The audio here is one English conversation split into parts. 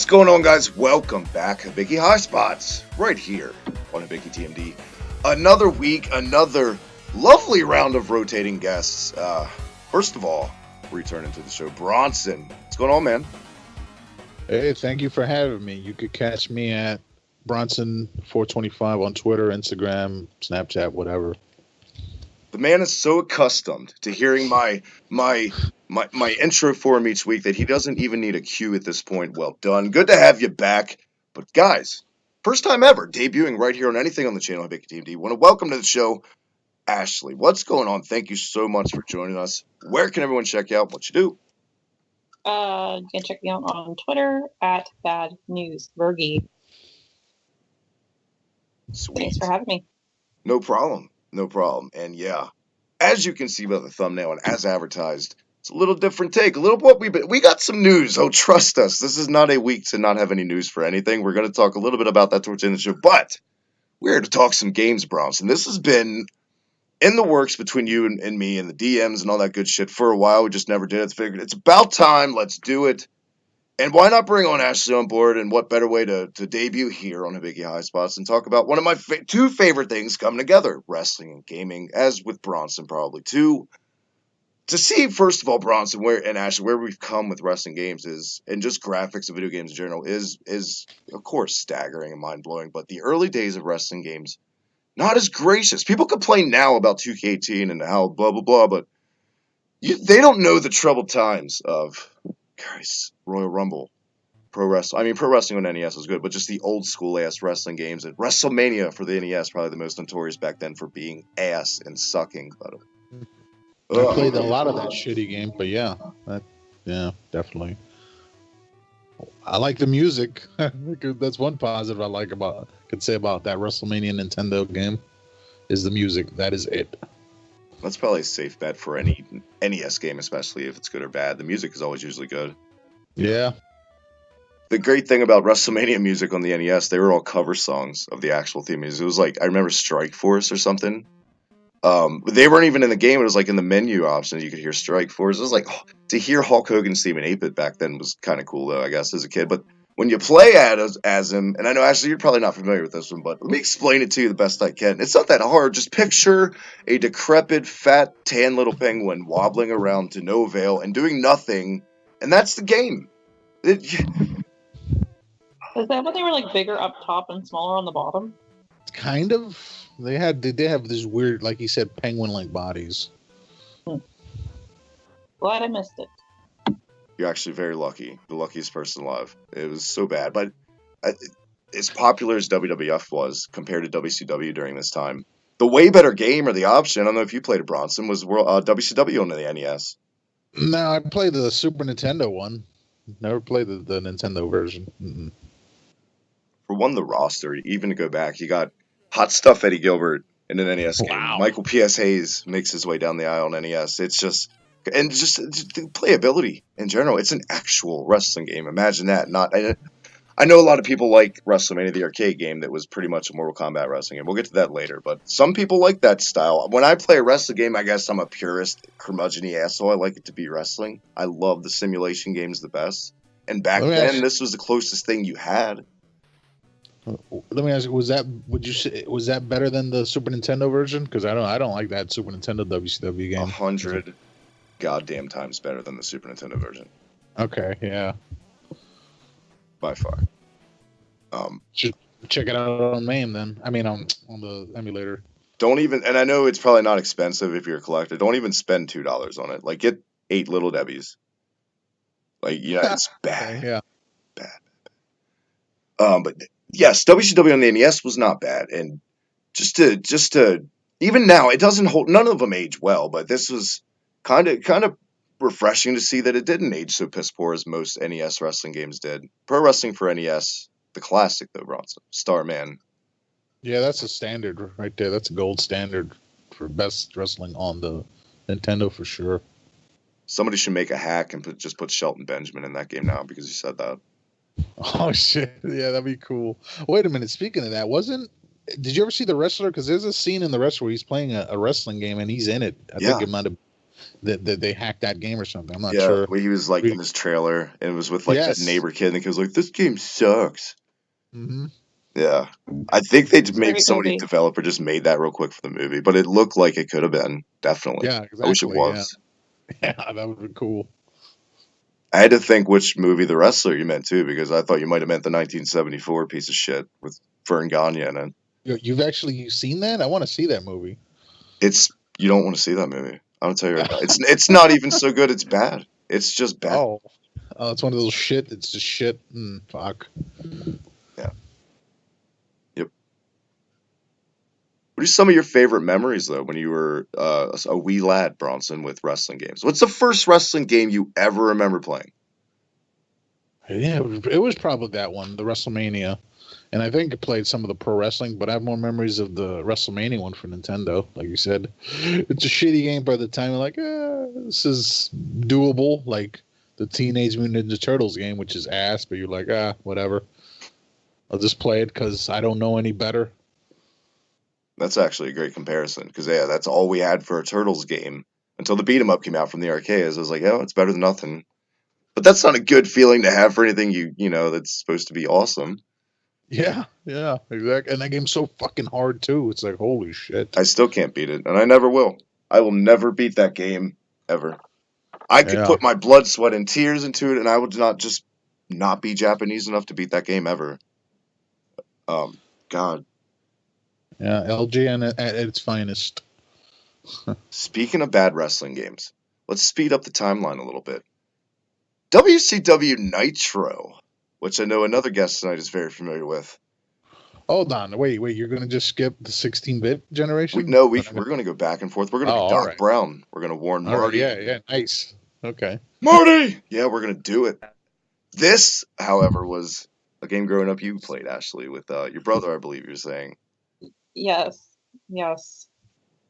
going on, guys? Welcome back, Hibiki High Spots, right here on Hibiki TMD. Another week, another lovely round of rotating guests. First of all, returning to the show, Bronson. What's going on, man? Hey, thank you for having me. You could catch me at Bronson425 on Twitter, Instagram, Snapchat, whatever. The man is so accustomed to hearing my intro for him each week that he doesn't even need a cue at this point. Well done. Good to have you back. But guys, first time ever debuting right here on anything on the channel, Hibiki TMD. Want to welcome to the show, Ashley. What's going on? Thank you so much for joining us. Where can everyone check you out? What you do? You can check me out on Twitter at Bad News Virgie. Sweet. Thanks for having me. No problem. No problem. And yeah, as you can see by the thumbnail and as advertised, it's a little different take. A little what we got some news. Oh, trust us. This is not a week to not have any news for anything. We're going to talk a little bit about that towards the end of the show, but we're here to talk some games, Bronson. This has been in the works between you and me and the DMs and all that good shit for a while. We just never did it. Figured it's about time. Let's do it. And why not bring on Ashley on board? And what better way to debut here on Hibiki High Spots and talk about one of my two favorite things coming together, wrestling and gaming, as with Bronson probably too. To see, first of all, Bronson and Ashley, where we've come with wrestling games is, and just graphics of video games in general, is of course staggering and mind-blowing. But the early days of wrestling games, not as gracious. People complain now about 2K18 and how blah, blah, blah, but they don't know the troubled times of... Christ, Royal Rumble, pro wrestling on NES was good, but just the old school ass wrestling games and WrestleMania for the NES, probably the most notorious back then for being ass and sucking. But I played a lot of that shitty game, but yeah, definitely. I like the music. That's one positive I could say about that WrestleMania Nintendo game is the music. That is it. That's probably a safe bet for any NES game, especially if it's good or bad. The music is always usually good. Yeah. The great thing about WrestleMania music on the NES, they were all cover songs of the actual theme music. It was like, I remember Strike Force or something. They weren't even in the game. It was like in the menu options, you could hear Strike Force. It was like, to hear Hulk Hogan's theme in 8-bit back then was kind of cool, though, I guess, as a kid. But when you play as him, and I know, Ashley, you're probably not familiar with this one, but let me explain it to you the best I can. It's not that hard. Just picture a decrepit, fat, tan little penguin wobbling around to no avail and doing nothing, and that's the game. Is that when they were like bigger up top and smaller on the bottom? Kind of. They have this weird, like you said, penguin-like bodies. Glad I missed it. You're actually very lucky. The luckiest person alive. It was so bad. But as popular as WWF was compared to WCW during this time, the way better game or the option, I don't know if you played it, Bronson, was WCW on the NES. No, I played the Super Nintendo one. Never played the Nintendo version. Mm-mm. For one, the roster, even to go back, you got Hot Stuff Eddie Gilbert in an NES game. Wow. Michael P.S. Hayes makes his way down the aisle on NES. It's just... And just the playability in general, it's an actual wrestling game. Imagine that. I know a lot of people like WrestleMania, the arcade game that was pretty much a Mortal Kombat wrestling game. We'll get to that later, but some people like that style. When I play a wrestling game, I guess I'm a purist, curmudgeon-y asshole. I like it to be wrestling. I love the simulation games the best. And back then, this was the closest thing you had. Let me ask you: was that better than the Super Nintendo version? Because I don't like that Super Nintendo WCW game. 100 goddamn times better than the Super Nintendo version. Okay, yeah. By far. Should check it out on MAME then. I mean, on the emulator. Don't even, and I know it's probably not expensive if you're a collector. Don't even spend $2 on it. Like, get 8 Little Debbies. Like, yeah, it's bad. Yeah. Bad. But yes, WCW on the NES was not bad, and just to even now, it doesn't hold. None of them age well, but this was kind of refreshing to see that it didn't age so piss poor as most NES wrestling games did. Pro Wrestling for NES, the classic though, Bronson, Starman. Yeah, that's a standard right there. That's a gold standard for best wrestling on the Nintendo for sure. Somebody should make a hack and just put Shelton Benjamin in that game now because you said that. Oh shit! Yeah, that'd be cool. Wait a minute. Speaking of that, did you ever see The Wrestler? Because there's a scene in The Wrestler where he's playing a wrestling game and he's in it. I think it might have that they hacked that game or something. I'm not Yeah, sure. where he was like in his trailer and it was with like the Yes. neighbor kid, and the kid was like, "This game sucks." Mm-hmm. Yeah, I think they It's a maybe great somebody movie. developer just made that real quick for the movie, but it looked like it could have been definitely. Yeah, I wish it exactly. Yeah. was. Yeah, that would be cool. I had to think which movie The Wrestler you meant too, because I thought you might have meant the 1974 piece of shit with Vern Gagne in it. You've actually seen that? I want to see that movie. It's you don't want to see that movie. I'll tell you right now. It's not even so good. It's bad. It's just bad. Oh, it's one of those shit. It's just shit. Fuck. Yeah. Yep. What are some of your favorite memories though when you were a wee lad, Bronson, with wrestling games? What's the first wrestling game you ever remember playing? Yeah, it was probably that one, the WrestleMania. And I think I played some of the pro wrestling, but I have more memories of the WrestleMania one for Nintendo. Like you said, it's a shitty game by the time you're like, this is doable. Like the Teenage Mutant Ninja Turtles game, which is ass, but you're like, whatever. I'll just play it because I don't know any better. That's actually a great comparison because yeah, that's all we had for a Turtles game until the beat 'em up came out from the arcades. I was like, oh, it's better than nothing. But that's not a good feeling to have for anything you know that's supposed to be awesome. Yeah, exactly. And that game's so fucking hard too. It's like, holy shit. I still can't beat it, and I never will. I will never beat that game ever. I could Yeah. put my blood, sweat, and tears into it, and I would not be Japanese enough to beat that game ever. God. Yeah, LGN at its finest. Speaking of bad wrestling games, let's speed up the timeline a little bit. WCW Nitro, which I know another guest tonight is very familiar with. Hold on, wait, you're gonna just skip the 16-bit generation? We're going to go back and forth. We're going to be all Doc right. Brown. We're going to warn Marty. Yeah, nice. Okay. Marty! Yeah, we're going to do it. This, however, was a game growing up you played, Ashley, with your brother, I believe you're saying. Yes. And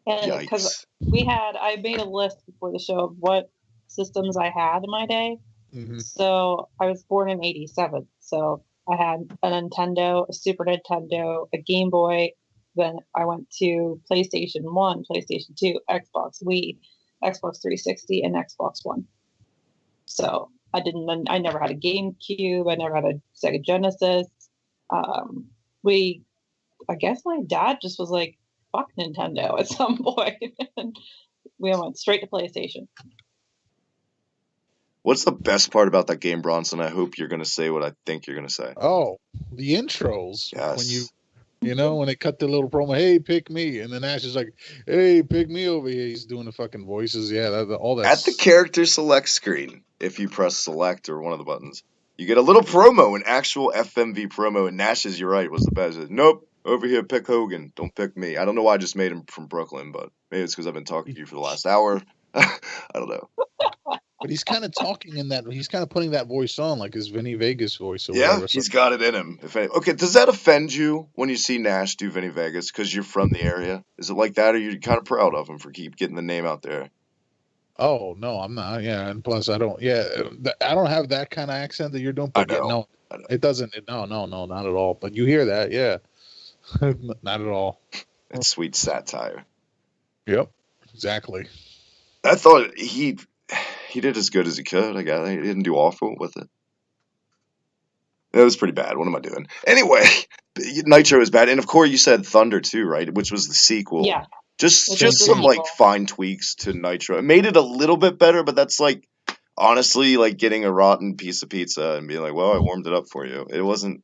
Yikes. because I made a list before the show of what systems I had in my day. Mm-hmm. So I was born in '87. So I had a Nintendo, a Super Nintendo, a Game Boy. Then I went to PlayStation 1, PlayStation 2, Xbox Wii, Xbox 360, and Xbox One. So I never had a GameCube. I never had a Sega Genesis. I guess my dad just was like, fuck Nintendo at some point. And we went straight to PlayStation. What's the best part about that game, Bronson? I hope you're going to say what I think you're going to say. Oh, the intros. Yes. When when they cut the little promo, hey, pick me. And then Ash is like, hey, pick me over here. He's doing the fucking voices. Yeah, all that. At the character select screen, if you press select or one of the buttons, you get a little promo, an actual FMV promo. And Nash's, you're right, was the best. Nope, over here, pick Hogan. Don't pick me. I don't know why I just made him from Brooklyn, but maybe it's because I've been talking to you for the last hour. I don't know. But he's kind of talking in that. He's kind of putting that voice on, like his Vinny Vegas voice or Yeah, whatever. he's got it in him. Okay, does that offend you when you see Nash do Vinny Vegas because you're from the area? Is it like that, or you're kind of proud of him for keep getting the name out there? Oh no, I'm not. Yeah, and plus I don't. Yeah, I don't have that kind of accent that you're doing. But I know. No, it doesn't. No, not at all. But you hear that, yeah? Not at all. It's sweet satire. Yep, exactly. I thought he did as good as he could. I guess he didn't do awful with it. It was pretty bad. What am I doing? Anyway, Nitro is bad, and of course you said Thunder too, right? Which was the sequel. Yeah. Just some like fine tweaks to Nitro. It made it a little bit better, but that's like honestly like getting a rotten piece of pizza and being like, "Well, I warmed it up for you." It wasn't.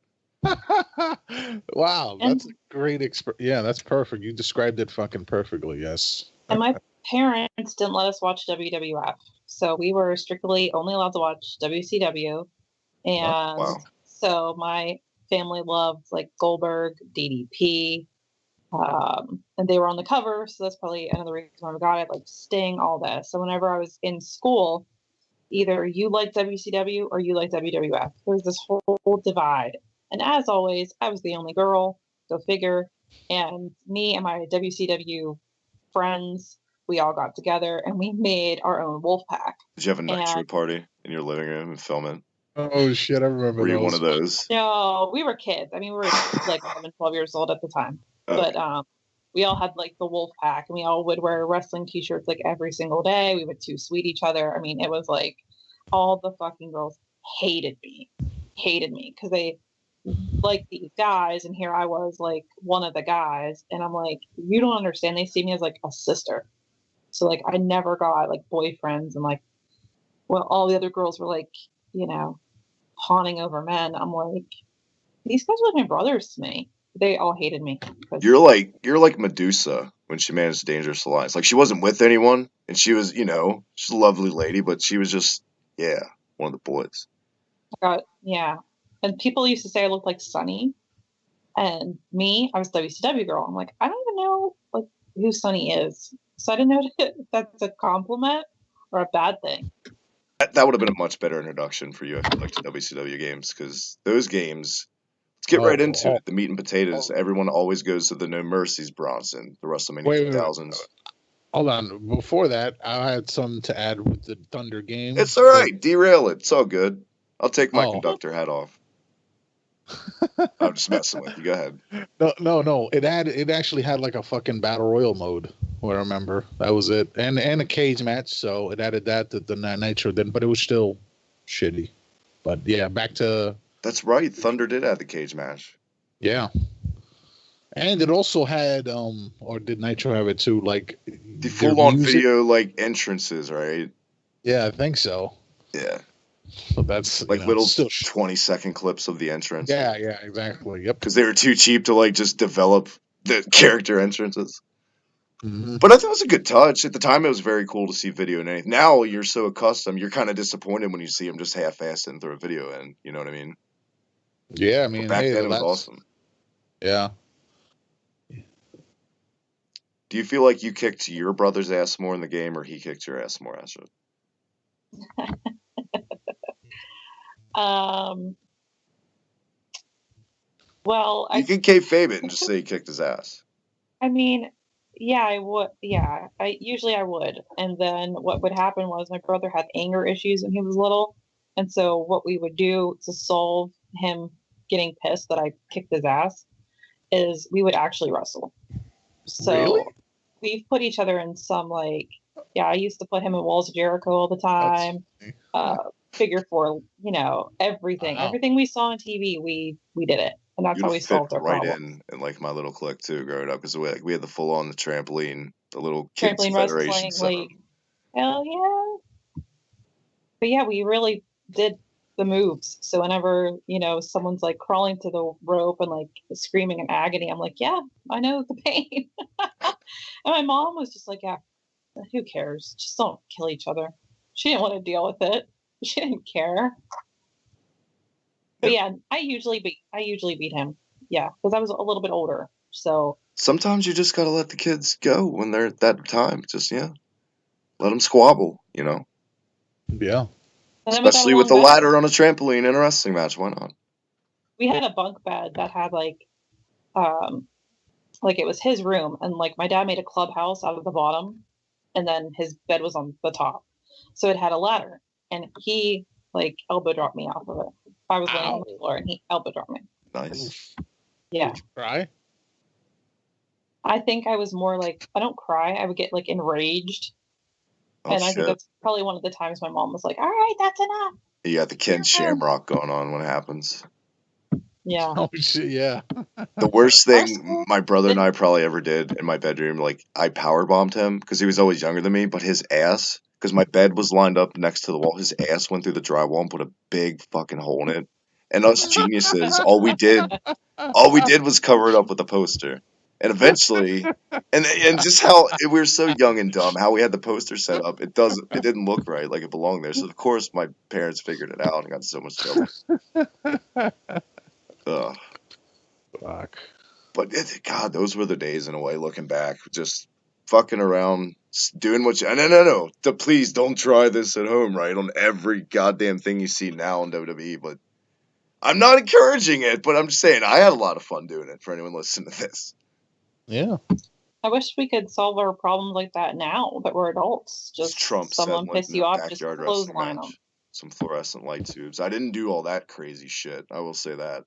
Wow, that's a great yeah, that's perfect. You described it fucking perfectly. Yes. And my parents didn't let us watch WWF, so we were strictly only allowed to watch WCW, and so my family loved like Goldberg, DDP, and they were on the cover, so that's probably another reason why I got it. Like Sting, all this. So whenever I was in school, either you liked WCW or you liked WWF. There was this whole divide, and as always, I was the only girl. Go figure. And me and my WCW friends, we all got together and we made our own wolf pack. Did you have a Nitro party in your living room and film it? Oh shit, I remember. Were you one of those? No, we were kids. I mean, we were like 11, 12 years old at the time. Okay. But we all had like the wolf pack, and we all would wear wrestling t-shirts like every single day. We would too sweet each other. I mean, it was like all the fucking girls hated me because they like these guys, and here I was like one of the guys, and I'm like, you don't understand. They see me as like a sister. So like I never got like boyfriends, and like, well, all the other girls were like, you know, fawning over men. I'm like, these guys were my brothers to me. They all hated me. You're like Medusa when she managed Dangerous Alliance. Like, she wasn't with anyone, and she was, she's a lovely lady, but she was just, one of the boys. Yeah. And people used to say I looked like Sunny. And me, I was WCW girl. I'm like, I don't even know like who Sunny is. So I didn't know if that's a compliment or a bad thing. That would have been a much better introduction for you, I feel like, to WCW games, because those games, let's get right into it. The meat and potatoes. Everyone always goes to the No Mercies Bronson, the WrestleMania 2000s. Hold on. Before that, I had something to add with the Thunder game. It's all right. Derail it. It's all good. I'll take my conductor hat off. I'm just messing with you. Go ahead. No. It actually had like a fucking battle royal mode. I remember that was it, and a cage match. So it added that to the Nitro then, but it was still shitty. But yeah, back to. That's right. Thunder did add the cage match. Yeah. And it also had, or did Nitro have it too? Like the full-on video, like entrances, right? Yeah, I think so. Yeah. So that's like little 20-second clips of the entrance. Yeah, exactly. Yep. Because they were too cheap to like just develop the character entrances. Mm-hmm. But I thought it was a good touch. At the time, it was very cool to see video and anything. Now you're so accustomed, you're kind of disappointed when you see them just half-assed and throw a video in. You know what I mean? Yeah, I mean, but back then it was awesome. Yeah. Do you feel like you kicked your brother's ass more in the game, or he kicked your ass more, Astrid? Well, you can kayfabe it and just say he kicked his ass. I mean, yeah, I would. Yeah, I would. And then what would happen was my brother had anger issues when he was little, and so what we would do to solve him getting pissed that I kicked his ass is we would actually wrestle. So really? we've put each other in some like, I used to put him in Walls of Jericho all the time. Figure 4, everything. Wow. Everything we saw on TV, we did it. And that's how we solved our problem. in like my little clique too, growing up, because we had the full on the trampoline, the little kids trampoline federation wrestling league. Hell yeah! But yeah, we really did the moves. So whenever someone's like crawling to the rope and like screaming in agony, I'm like, yeah, I know the pain. And my mom was just like, yeah, who cares? Just don't kill each other. She didn't want to deal with it. She didn't care. But yeah, I usually beat him. Yeah, because I was a little bit older. So sometimes you just gotta let the kids go when they're at that time. Just let them squabble. Yeah. Especially with the ladder on a trampoline in a wrestling match. Why not? We had a bunk bed that had like it was his room, and like my dad made a clubhouse out of the bottom, and then his bed was on the top. So it had a ladder, and he like elbow dropped me off of it. I was laying on the floor, and he elbow dropped me. Nice. Yeah. Did you cry? I think I was more like, I don't cry. I would get like enraged. I think that's probably one of the times my mom was like, all right, that's enough. You got the Ken Shamrock going on when it happens. Yeah. Oh, shit, yeah. The worst thing my brother and I probably ever did in my bedroom, like, I powerbombed him because he was always younger than me, but his ass, because my bed was lined up next to the wall, his ass went through the drywall and put a big fucking hole in it. And us geniuses, all we did was cover it up with a poster. And eventually, and just how we were so young and dumb, how we had the poster set up, it didn't look right, like it belonged there. So of course my parents figured it out and got in so much trouble. Ugh. Fuck. But God, those were the days in a way. Looking back, just fucking around, doing what you. No. Please don't try this at home, right? On every goddamn thing you see now on WWE, but I'm not encouraging it. But I'm just saying, I had a lot of fun doing it. For anyone listening to this. Yeah. I wish we could solve our problems like that now that we're adults. Just Trump someone piss you off, just clothesline them. Some fluorescent light tubes. I didn't do all that crazy shit. I will say that.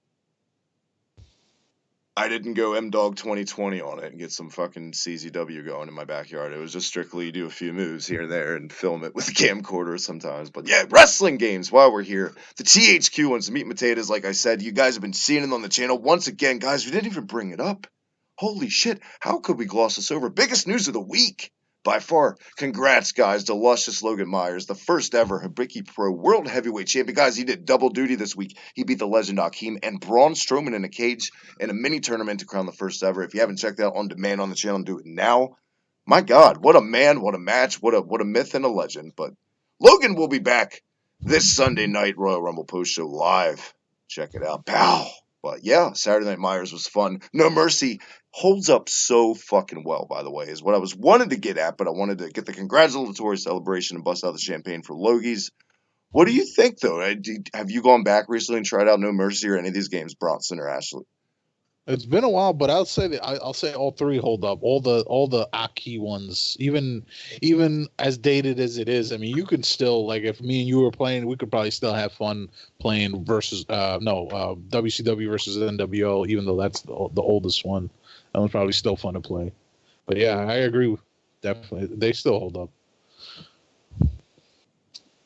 I didn't go M-Dog 2020 on it and get some fucking CZW going in my backyard. It was just strictly do a few moves here and there and film it with a camcorder sometimes. But yeah, wrestling games while we're here. The THQ ones, the meat and potatoes, like I said, you guys have been seeing it on the channel. Once again, guys, we didn't even bring it up. Holy shit, how could we gloss this over? Biggest news of the week. By far, congrats, guys, to Luscious Logan Myers, the first ever Hibiki Pro World Heavyweight Champion. Guys, he did double duty this week. He beat the legend Akeem and Braun Strowman in a cage in a mini tournament to crown the first ever. If you haven't checked out on demand on the channel, do it now. My God, what a man, what a match, what a myth and a legend. But Logan will be back this Sunday night Royal Rumble post show live. Check it out, pal. But yeah, Saturday Night Myers was fun. No Mercy holds up so fucking well, by the way, is what I was wanted to get at, but I wanted to get the congratulatory celebration and bust out the champagne for Logies. What do you think, though? Have you gone back recently and tried out No Mercy or any of these games, Bronson or Ashley? It's been a while, but I'll say all three hold up. All the Aki ones, even as dated as it is. I mean, you could still, like, if me and you were playing, we could probably still have fun playing versus WCW versus NWO, even though that's the oldest one. That one's probably still fun to play. But yeah, I agree. Definitely, they still hold up.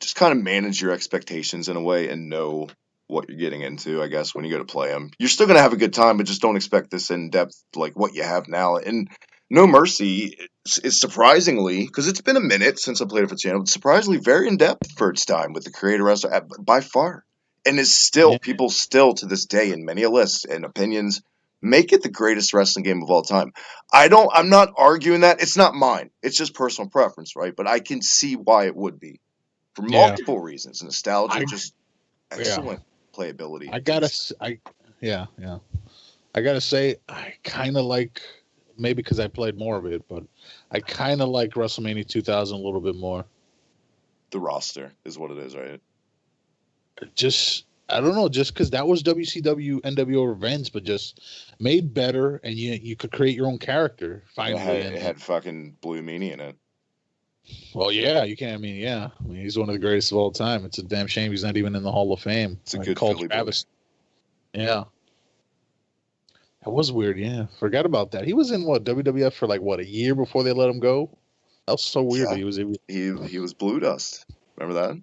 Just kind of manage your expectations in a way and know what you're getting into, I guess, when you go to play them. You're still going to have a good time, but just don't expect this in-depth like what you have now. And No Mercy is surprisingly, because it's been a minute since I played it for the channel, it's surprisingly very in-depth for its time with the creator wrestler by far. And is still, people still to this day in many lists and opinions, make it the greatest wrestling game of all time. I'm not arguing that. It's not mine. It's just personal preference, right? But I can see why it would be. For multiple reasons. Nostalgia, just excellent playability. I gotta say, I kind of like, maybe because I played more of it, but I kind of like WrestleMania 2000 a little bit more. The roster is what it is, right? I don't know, just because that was WCW NWO Revenge, but just made better, and you could create your own character. Finally, it had fucking Blue Meanie in it. Well, yeah, you can. I mean, he's one of the greatest of all time. It's a damn shame he's not even in the Hall of Fame. It's a good Philly Travis. Yeah, that was weird. Yeah, forgot about that. He was in WWF for a year before they let him go. That was so weird. Yeah. He was Blue Dust. Remember that?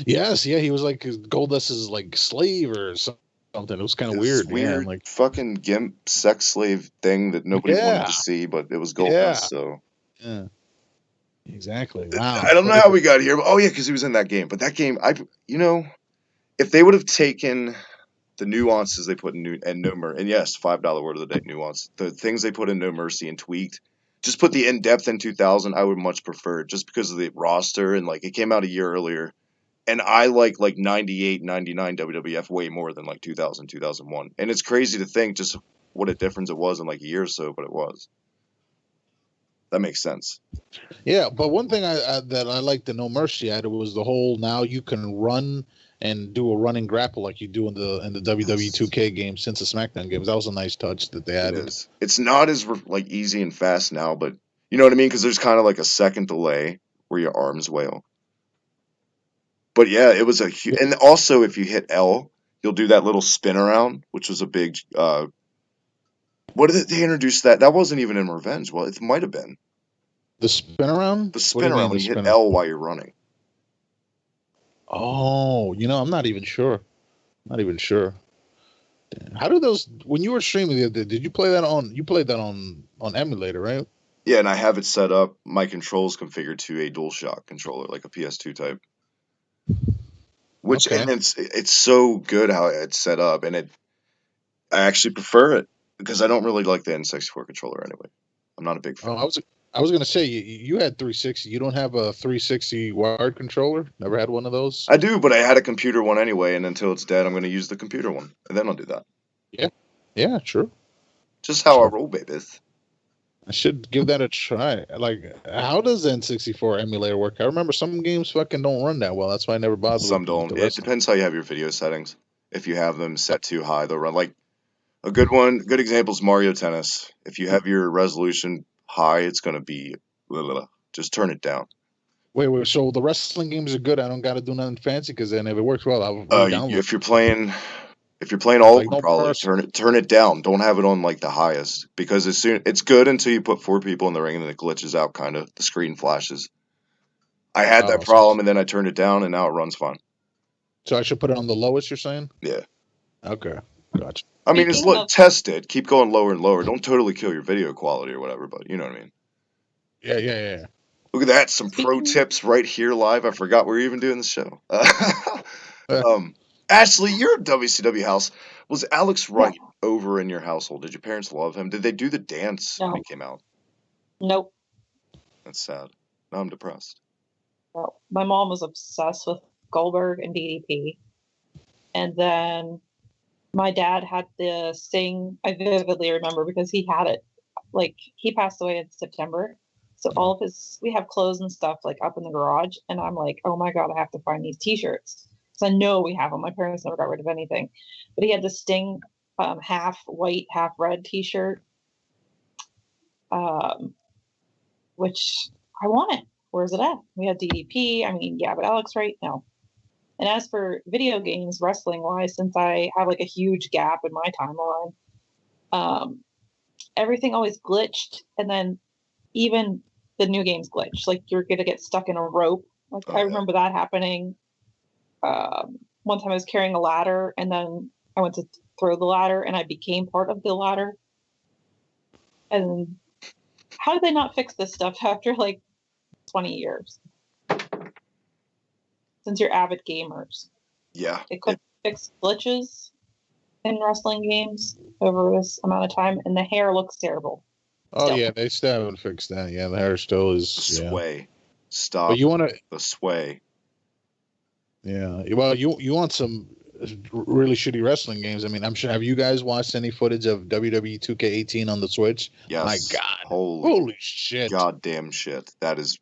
Yes, yeah, he was like Goldust's slave or something. It was kind of weird. Weird, fucking gimp sex slave thing that nobody wanted to see, but it was Goldust. So yeah. Exactly. Wow. I don't know how we got here, but because he was in that game. But that game, if they would have taken the nuances they put in No Mercy, and yes, $5 word of the day nuance, the things they put in No Mercy and tweaked, just put the in depth in 2000, I would much prefer it just because of the roster and it came out a year earlier, and I like 98, 99 WWF way more than 2000, 2001, and it's crazy to think just what a difference it was in a year or so, but it was. That makes sense. Yeah, but one thing that I liked the No Mercy at, it was the whole, now you can run and do a running grapple like you do in the WWE 2K games since the SmackDown games. That was a nice touch that they added. It's not as easy and fast now, but you know what I mean? Because there's kind of a second delay where your arms wail. But yeah, it was and also if you hit L, you'll do that little spin around, which was a big what did they introduce that? That wasn't even in Revenge. Well, it might have been. The spin around? The spin around when you hit L while you're running. Oh, I'm not even sure. How do those, when you were streaming the other day, did you play that you played that on emulator, right? Yeah, and I have it set up. My controls configured to a DualShock controller, like a PS2 type. And it's so good how it's set up, and I actually prefer it because I don't really like the N64 controller anyway. I'm not a big fan. I was gonna say you had 360. You don't have a 360 wired controller? Never had one of those? I do, but I had a computer one anyway, and until it's dead, I'm gonna use the computer one, and then I'll do that. Yeah, sure. Just how I roll, babies. I should give that a try. How does N64 emulator work? I remember some games fucking don't run that well. That's why I never bothered. Some don't. It depends how you have your video settings. If you have them set too high, they'll run. A good example is Mario Tennis. If you have your resolution high, it's going to be just turn it down. Wait, so the wrestling games are good. I don't got to do nothing fancy because then if it works well, I'll download. If you're playing If you're playing all Like over no Brawler, person. turn it down. Don't have it on like the highest, because it's good until you put 4 people in the ring and then it glitches out. Kind of the screen flashes. I had that Oh, problem and then I turned it down and now it runs fine. so I should put it on the lowest. You're saying? Yeah. Okay, gotcha. I mean, Speaking of, test it. Keep going lower and lower. Don't totally kill your video quality or whatever, but you know what I mean. Yeah. Look at that. Some pro speaking, tips right here live. I forgot we were even doing the show. Eh, Ashley, you're a WCW house. Was Alex yeah, Wright over in your household? Did your parents love him? Did they do the dance when he no, came out? nope, That's sad. Now I'm depressed. no. My mom was obsessed with Goldberg and DDP, and then my dad had the Sting. I vividly remember because he had it. Like he passed away in September, so all of his we have clothes and stuff like up in the garage, and I'm like, oh my god, I have to find these T-shirts because I know we have them. My parents never got rid of anything, but he had the Sting half white, half red T-shirt, um, which I want it. Where's it at? We had DDP. I mean, yeah, but Alex Wright, no. And as for video games, wrestling wise, since I have like a huge gap in my timeline, um, everything always glitched, and then even the new games glitch. Like you're gonna get stuck in a rope. Like Oh I yeah. remember that happening. One time I was carrying a ladder, and then I went to throw the ladder, and I became part of the ladder. And how did they not fix this stuff after like 20 years? Since you're avid gamers, Yeah. they couldn't fix glitches in wrestling games over this amount of time, and the hair looks terrible. Oh Still. yeah, they still haven't fixed that. Yeah, the hair still The is. Yeah, sway. but Stop you want to. the sway. Yeah, well, you want some really shitty wrestling games. I mean, I'm sure. Have you guys watched any footage of WWE 2K18 on the Switch? My Yes. God, Holy holy shit! goddamn shit. That is.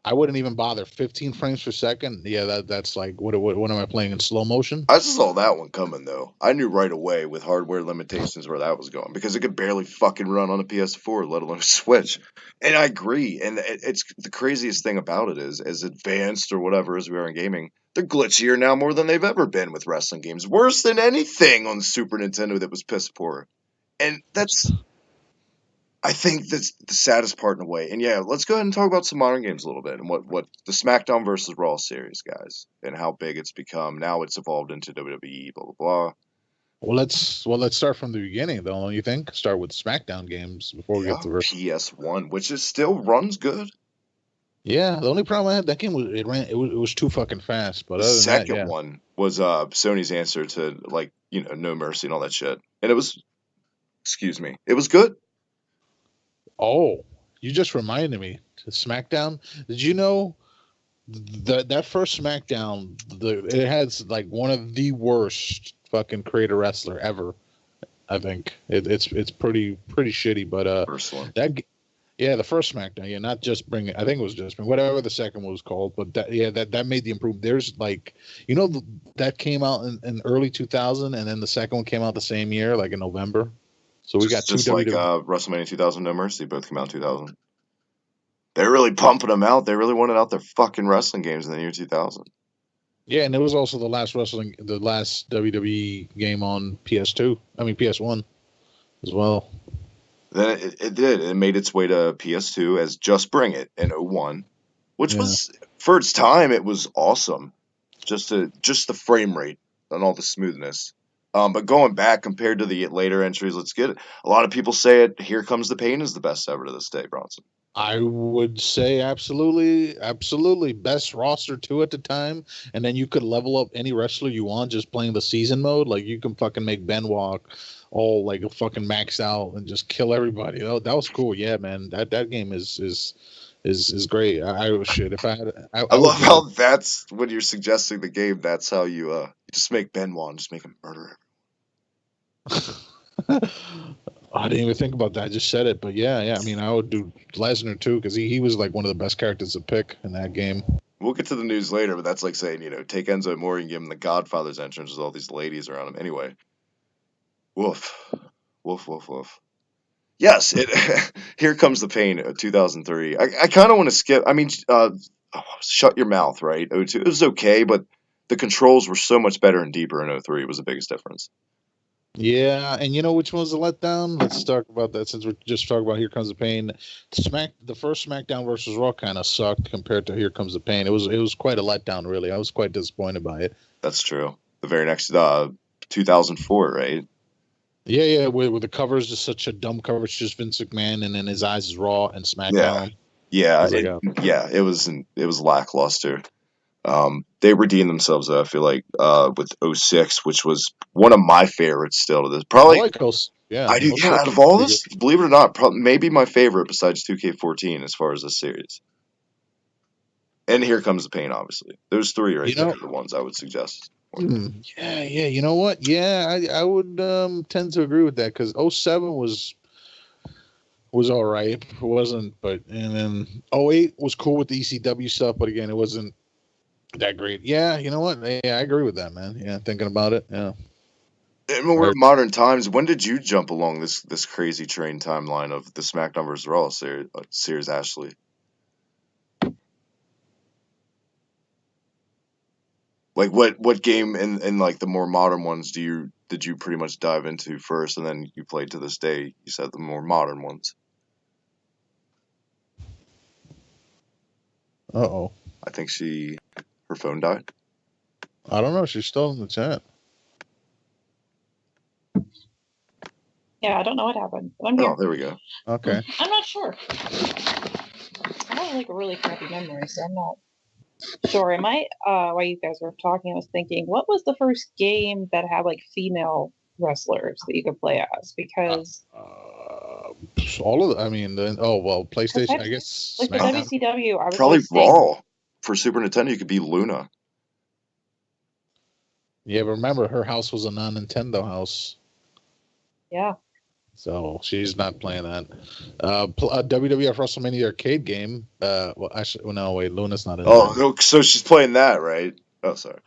I wouldn't even bother. 15 frames per second. Yeah, that's like what am I playing in slow motion? I saw that one coming though. I knew right away with hardware limitations where that was going because it could barely fucking run on a PS4, let alone a Switch. And I agree. And it's the craziest thing about it is, as advanced or whatever as we are in gaming, they're glitchier now more than they've ever been with wrestling games. Worse than anything on the Super Nintendo that was piss poor. And that's, I think that's the saddest part in a way. And yeah, let's go ahead and talk about some modern games a little bit and what the SmackDown versus Raw series, guys, and how big it's become. Now it's evolved into WWE, blah blah blah. Well let's start from the beginning though. Don't you think? Start with SmackDown games before we Yeah, get to verse. PS1, which is still runs good. Yeah, the only problem I had that game was it was too fucking fast. But The other than that, second yeah. one was Sony's answer to like No Mercy and all that shit, and it was, excuse me, it was good. Oh, you just reminded me. To SmackDown. Did you know that first SmackDown? It has like one of the worst fucking creator wrestler ever. I think it's pretty shitty. But First one, that yeah, the first SmackDown. Yeah, not just bring it. I think it was just bring whatever the second one was called. But that made the improvement. There's like that came out in early 2000, and then the second one came out the same year, like in November. So we got two just like WWE. WrestleMania 2000, No Mercy, both came out in 2000. They're really pumping them out. They really wanted out their fucking wrestling games in the year 2000. Yeah, and it was also the last WWE game on PS2. I mean PS1 as well. Then it did. It made its way to PS2 as Just Bring It in '01, which Yeah. was, for its time, it was awesome. Just the frame rate and all the smoothness. But going back compared to the later entries, let's get it. A lot of people say it. Here Comes the Pain is the best ever to this day, Bronson. I would say absolutely best roster too at the time, and then you could level up any wrestler you want just playing the season mode. Like you can fucking make Benoit all like a fucking maxed out and just kill everybody. That was cool. Yeah, man, that game is great. I shit if I had I would love how that's when you're suggesting the game. That's how you just make Benoit and just make him murder. I didn't even think about that. I just said it, but yeah. I mean, I would do Lesnar too because he was like one of the best characters to pick in that game. We'll get to the news later, but that's like saying, take Enzo Amore and give him the Godfather's entrance with all these ladies around him. Anyway, woof, woof, woof, woof. Yes, Here Comes the Pain, 2003. I kind of want to skip. I mean, Shut Your Mouth, right? '02. It was okay, but the controls were so much better and deeper in 03. It was the biggest difference. Yeah, and you know which one's a letdown? Let's talk about that since we're just talking about Here Comes the Pain. The first SmackDown versus Raw kind of sucked compared to Here Comes the Pain. It was quite a letdown, really. I was quite disappointed by it. That's true. The very next 2004, right? Yeah, with the covers, just such a dumb cover. It's just Vince McMahon, and then his eyes is Raw and SmackDown. Yeah, it was lackluster. They redeemed themselves, though, I feel like, with 06, which was one of my favorites still to this. Probably, I like those. Yeah, I do. Yeah, out of all this, believe it or not, maybe my favorite besides 2K14 as far as this series. And Here Comes the Pain, obviously. Those three right there are the ones I would suggest. Yeah. You know what? Yeah, I would tend to agree with that because 07 was all right. It wasn't, and then 08 was cool with the ECW stuff, but again, it wasn't that great. Yeah, you know what? Yeah, I agree with that, man. Yeah, thinking about it. Yeah. And when we're in modern times, when did you jump along this crazy train timeline of the SmackDown vs. Raw series, Ashley? Like what game in like the more modern ones did you pretty much dive into first, and then you played to this day? You said the more modern ones. Uh-oh. I think her phone died. I don't know. She's still in the chat. Yeah, I don't know what happened. But I'm here. Oh, there we go. Okay. I'm not sure. I have like a really crappy memory, so I'm not sure. Am I? While you guys were talking, I was thinking, what was the first game that had like female wrestlers that you could play as? Because all of the, I mean, PlayStation. I guess like the WCW. I was probably Raw for Super Nintendo. You could be Luna. Yeah, but remember, her house was a non-Nintendo house. Yeah. So she's not playing that. WWF WrestleMania arcade game. No, wait, Luna's not in there. So she's playing that, right? Oh, sorry.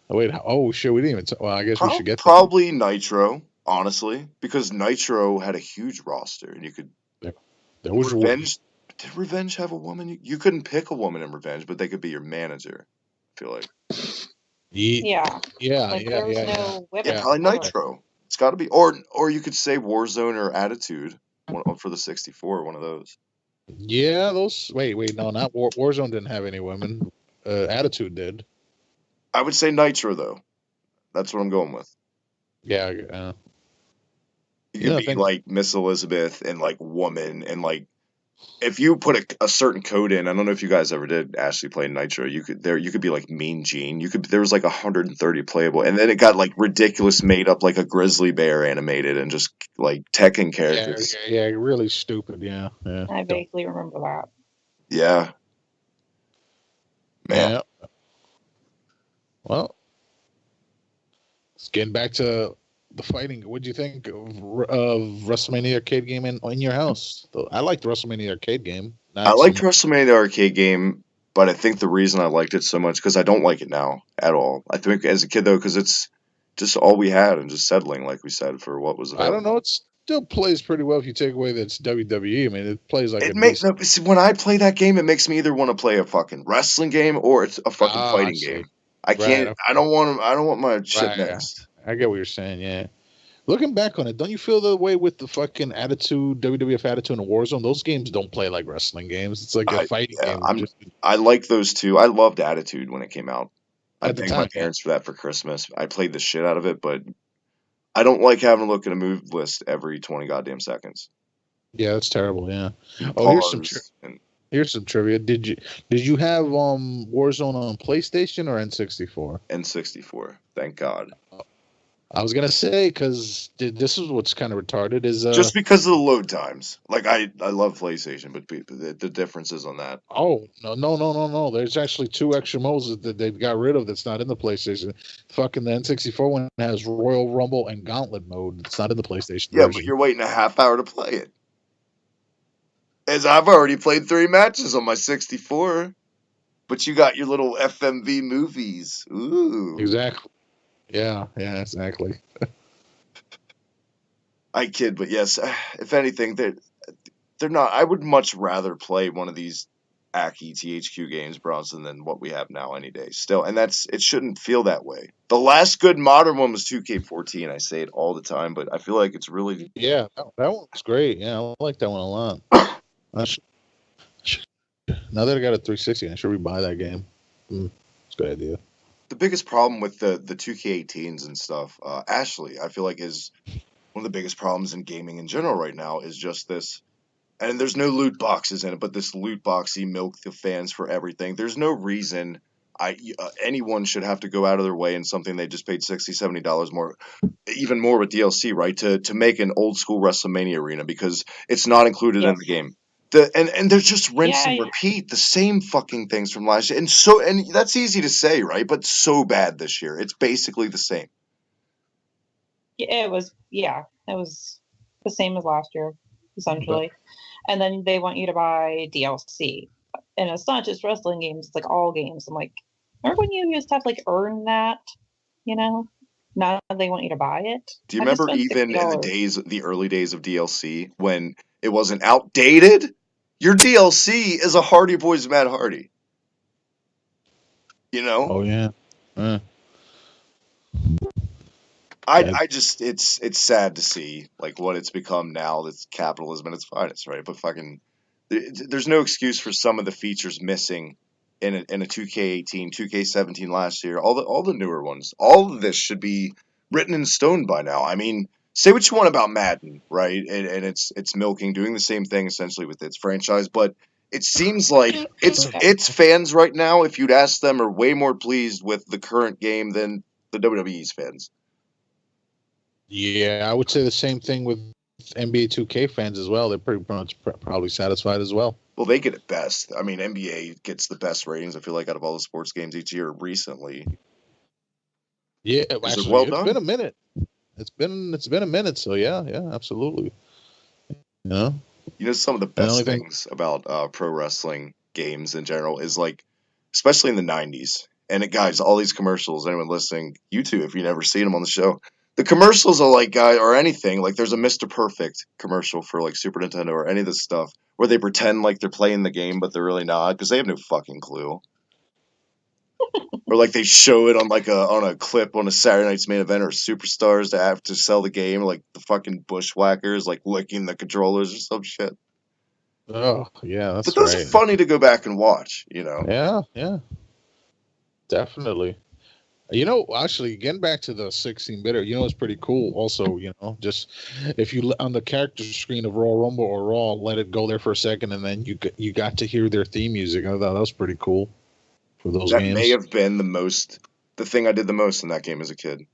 Wait. Oh, shit. We didn't even. Well, I guess we should get probably Nitro, honestly, because Nitro had a huge roster, and you could. There was Revenge. Did Revenge have a woman? You couldn't pick a woman in Revenge, but they could be your manager. I feel like. Yeah. There was no women. Probably Nitro. It's got to be, or you could say Warzone or Attitude for the 64. One of those. Yeah, those. Wait, no, not Warzone didn't have any women. Attitude did. I would say Nitro though. That's what I'm going with. Yeah. You could be like Miss Elizabeth and like woman and like. If you put a certain code in, I don't know if you guys ever did Ashley play Nitro. You could be like Mean Gene. There was like 130 playable, and then it got like ridiculous, made up like a grizzly bear animated and just like Tekken characters. Yeah, really stupid. Yeah. I vaguely remember that. Yeah. Man. Yeah. Well, let's get back to the fighting. What do you think of WrestleMania arcade game in your house? I liked the WrestleMania arcade game. I liked WrestleMania arcade game, but I think the reason I liked it so much because I don't like it now at all. I think as a kid though, because it's just all we had and just settling, like we said, for what was available. I don't know. It still plays pretty well if you take away that it's WWE. I mean, it plays like when I play that game, it makes me either want to play a fucking wrestling game or it's a fucking fighting game. I can't. I don't want my shit mixed. I get what you're saying, yeah. Looking back on it, don't you feel the way with the fucking Attitude, WWF Attitude and Warzone? Those games don't play like wrestling games. It's like a fighting game. I like those two. I loved Attitude when it came out. I thanked my parents for that for Christmas. I played the shit out of it, but I don't like having to look at a move list every 20 goddamn seconds. Yeah, that's terrible, yeah. Here's some trivia. Did you have Warzone on PlayStation or N64? N64. Thank God. I was gonna say because this is what's kind of retarded is just because of the load times. Like I love PlayStation, but the differences on that. Oh no! There's actually 2 extra modes that they've got rid of that's not in the PlayStation. Fucking the N64 one has Royal Rumble and Gauntlet mode. It's not in the PlayStation. Yeah, version. But you're waiting a half hour to play it. As I've already played 3 matches on my 64, but you got your little FMV movies. Ooh, exactly. Yeah, exactly. I kid, but yes, if anything, they're not. I would much rather play one of these Aki THQ games, Bronson, than what we have now any day. Still, and it shouldn't feel that way. The last good modern one was 2K14. I say it all the time, but I feel like it's really that one's great. Yeah, I like that one a lot. Now that I got a 360, I should rebuy that game. It's a good idea. The biggest problem with the 2K18s and stuff, Ashley, I feel like is one of the biggest problems in gaming in general right now is just this. And there's no loot boxes in it, but this loot boxy milk the fans for everything. There's no reason anyone should have to go out of their way in something they just paid $60-$70 more, even more with DLC, right? To make an old school WrestleMania arena because it's not included in the game. And they're just rinse and repeat the same fucking things from last year. And that's easy to say, right? But so bad this year. It's basically the same. It was the same as last year, essentially. And then they want you to buy DLC. And it's not just wrestling games, it's like all games. I'm like, remember when you just have to like earn that, you know? Now they want you to buy it. Do you remember even in the early days of DLC when it wasn't outdated? Your DLC is a Hardy Boys Mad Hardy. You know? Oh yeah. I just it's sad to see like what it's become now. That's capitalism at its finest, right? But fucking, there's no excuse for some of the features missing in a 2K18, 2K17 last year. All the newer ones. All of this should be written in stone by now. I mean, say what you want about Madden, right? And it's milking, doing the same thing essentially with its franchise, but it seems like its fans right now, if you'd ask them, are way more pleased with the current game than the WWE's fans. Yeah, I would say the same thing with NBA 2K fans as well. They're pretty much probably satisfied as well. Well, they get it best. I mean, NBA gets the best ratings, I feel like, out of all the sports games each year recently. Yeah, actually, it's been a minute. It's been a minute, so yeah, absolutely. You know, some of the best things about pro wrestling games in general is like, especially in the 90s. And guys, all these commercials, anyone listening, you too, if you've never seen them on the show, the commercials are like, or anything, like there's a Mr. Perfect commercial for like Super Nintendo or any of this stuff where they pretend like they're playing the game, but they're really not because they have no fucking clue. Or like they show it on like on a clip on a Saturday Night's Main Event or Superstars to have to sell the game, like the fucking bushwhackers like licking the controllers or some shit. Oh yeah, that's but those are funny to go back and watch, you know. Yeah, definitely. You know, actually, getting back to the 16-bitter, you know, it's pretty cool. Also, you know, just if you on the character screen of Royal Rumble or Raw, let it go there for a second, and then you got to hear their theme music. I thought that was pretty cool for those games. That may have been the thing I did the most in that game as a kid.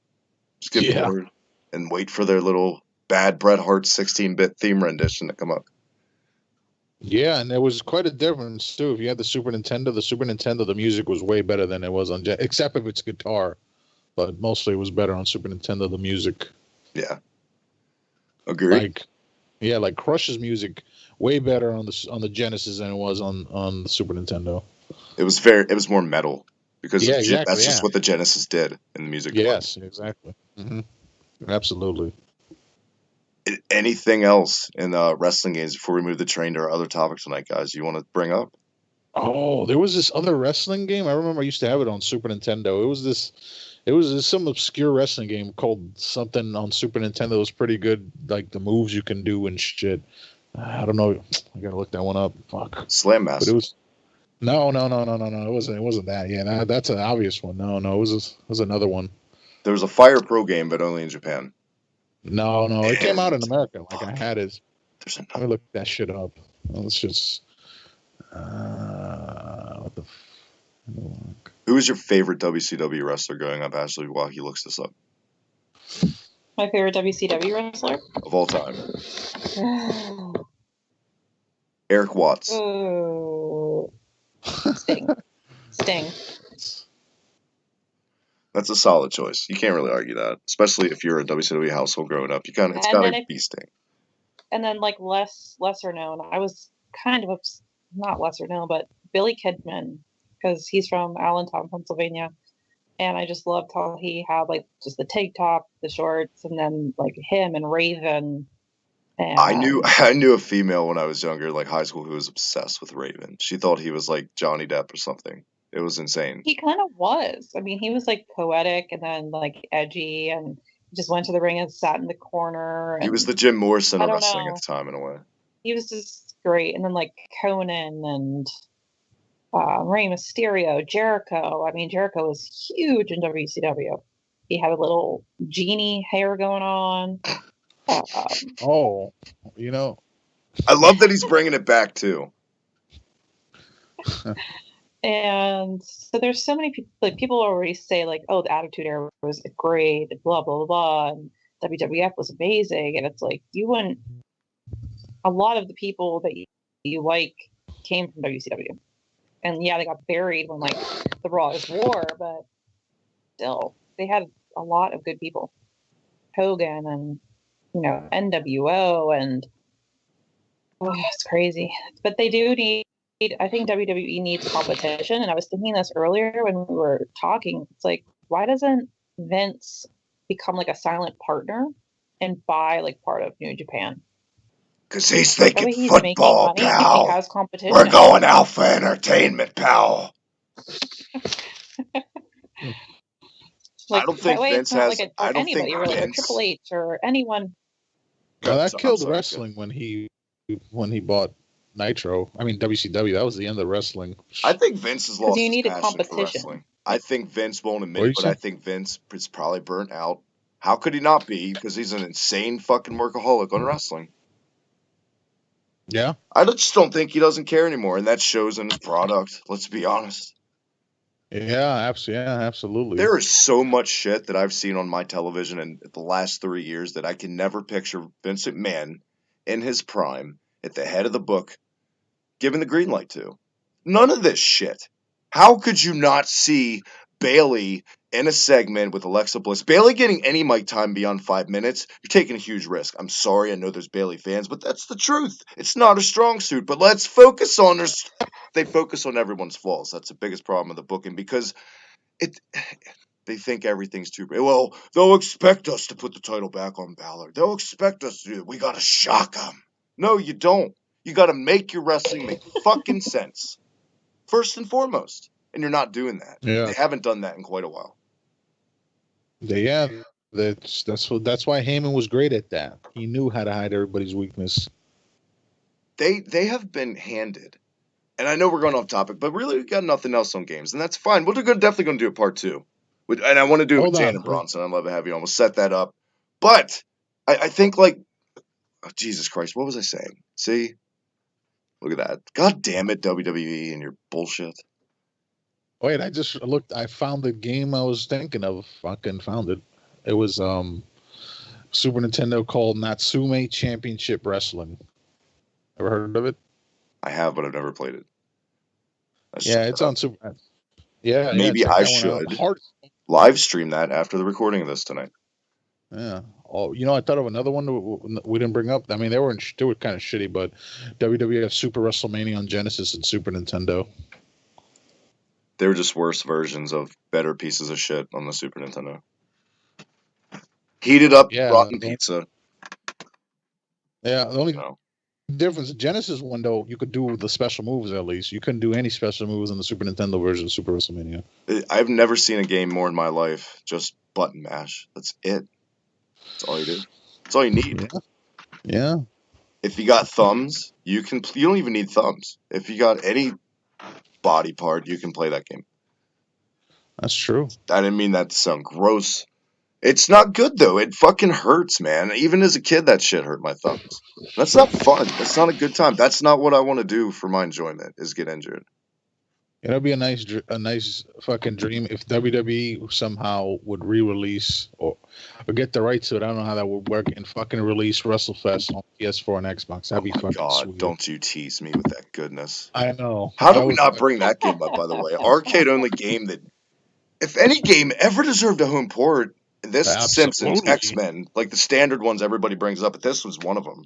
Just get bored and wait for their little bad Bret Hart 16-bit theme rendition to come up. Yeah, and there was quite a difference too. If you had the Super Nintendo, the music was way better than it was on except if it's guitar, but mostly it was better on Super Nintendo. The music. Yeah. Agree. Like Crush's music, way better on the Genesis than it was on the Super Nintendo. It was more metal because that's just what the Genesis did in the music. Yes, exactly. Mm-hmm. Absolutely. Anything else in wrestling games before we move the train to our other topics tonight, guys? You want to bring up? Oh, there was this other wrestling game. I remember I used to have it on Super Nintendo. It was some obscure wrestling game called something on Super Nintendo. It was pretty good, like the moves you can do and shit. I don't know. I gotta look that one up. Fuck. Slam Master. But it was no. It wasn't that. Yeah, that's an obvious one. No, it was another one. There was a Fire Pro game, but only in Japan. No, it came out in America. Like I had it. Let me look that shit up. Let's just. What the? Who was your favorite WCW wrestler growing up, Ashley? While he looks this up. My favorite WCW wrestler of all time. Eric Watts. Oh, Sting. That's a solid choice. You can't really argue that, especially if you're a WCW household growing up. It's got to be Sting. And then, like lesser known, I was kind of not lesser known, but Billy Kidman, because he's from Allentown, Pennsylvania, and I just loved how he had like just the tank top, the shorts, and then like him and Raven I knew And I knew a female when I was younger, like high school, who was obsessed with Raven. She thought he was like Johnny Depp or something. It was insane. he kind of was. I mean, he was like poetic and then like edgy and just went to the ring and sat in the corner. He was And the Jim Morrison I of don't wrestling at know. the time, in a way. He was just great. And then like Conan and Rey Mysterio, Jericho. I mean, Jericho was huge in WCW. He had a little genie hair going on. Oh, you know, I love that he's bringing it back too. And so there's so many people, like people already say like, oh, the Attitude Era was great, blah, blah, blah, and WWF was amazing. And it's like, you wouldn't, a lot of the people that you like came from WCW. And yeah, they got buried when like the Raw is War, but still, they had a lot of good people. Hogan and, you know, NWO and, oh, it's crazy. But they do need, I think WWE needs competition. And I was thinking this earlier when we were talking. It's like, why doesn't Vince become like a silent partner and buy like part of New Japan? Because he's That thinking way he's making football, money and he pal. has competition. We're going Alpha Entertainment, pal. Like I don't that think way Vince it's not has. like a, I or don't think anybody really, or Vince. Triple H or anyone. well, that I'm killed sorry, wrestling when he bought Nitro. I mean WCW. That was the end of wrestling. I think Vince has Because lost you his need a passion for competition. wrestling. I think Vince won't What admit do it, you but say? I think Vince is probably burnt out. How could he not be? Because he's an insane fucking workaholic on wrestling. Yeah. I just don't think he doesn't care anymore, and that shows in his product. Let's be honest. Yeah, absolutely. There is so much shit that I've seen on my television in the last 3 years that I can never picture Vince McMahon in his prime at the head of the book giving the green light to. None of this shit. How could you not see Bayley in a segment with Alexa Bliss? Bayley getting any mic time beyond 5 minutes, you're taking a huge risk. I'm sorry, I know there's Bayley fans, but that's the truth. It's not a strong suit, but let's focus on her. They focus on everyone's flaws. That's the biggest problem with the booking because it. They think everything's too big. Well, they'll expect us to put the title back on Balor. They'll expect us to do it. We gotta shock them. No, you don't. You gotta make your wrestling make fucking sense. First and foremost. And you're not doing that. Yeah. They haven't done that in quite a while. Yeah. That's why Heyman was great at that. He knew how to hide everybody's weakness. They have been handed. And I know we're going off topic, but really we got nothing else on games, and that's fine. We're definitely going to do a part 2. And I want to do it with Jan and Bronson. I'd love to have you on. We'll set that up. But I think, like, oh, Jesus Christ, what was I saying? See? Look at that. God damn it, WWE and your bullshit. Wait, I just looked. I found the game I was thinking of. Fucking found it. It was Super Nintendo called Natsume Championship Wrestling. Ever heard of it? I have, but I've never played it. Yeah, it's on Super. Yeah, maybe check I that one out. should live stream that after the recording of this tonight. Yeah. Oh, you know, I thought of another one we didn't bring up. I mean, they were kind of shitty, but WWF Super WrestleMania on Genesis and Super Nintendo. They were just worse versions of better pieces of shit on the Super Nintendo. Heated up rotten pizza. Yeah, the only difference, the Genesis one, though, you could do the special moves at least. You couldn't do any special moves in the Super Nintendo version of Super WrestleMania. I've never seen a game more in my life. Just button mash. That's it. That's all you do. That's all you need. Yeah. If you got thumbs, you don't even need thumbs. If you got any body part, you can play that game. That's true. I didn't mean that to sound gross. It's not good, though. It fucking hurts, man. Even as a kid, that shit hurt my thumbs. That's not fun. That's not a good time. That's not what I want to do for my enjoyment, is get injured. It'd be a nice fucking dream if WWE somehow would re-release or get the rights to it. I don't know how that would work, and fucking release WrestleFest on PS4 and Xbox. That'd be fucking sweet. Don't you tease me with that goodness. I know. How do we not bring that game up, by the way? Arcade-only game that, if any game ever deserved a home port, this Simpsons, X-Men, like the standard ones everybody brings up, but this was one of them.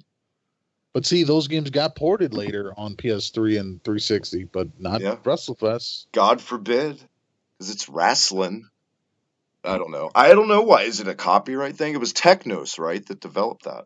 But see, those games got ported later on PS3 and 360, but not WrestleFest. God forbid, because it's wrestling. I don't know. I don't know why. Is it a copyright thing? It was Technos, right, that developed that.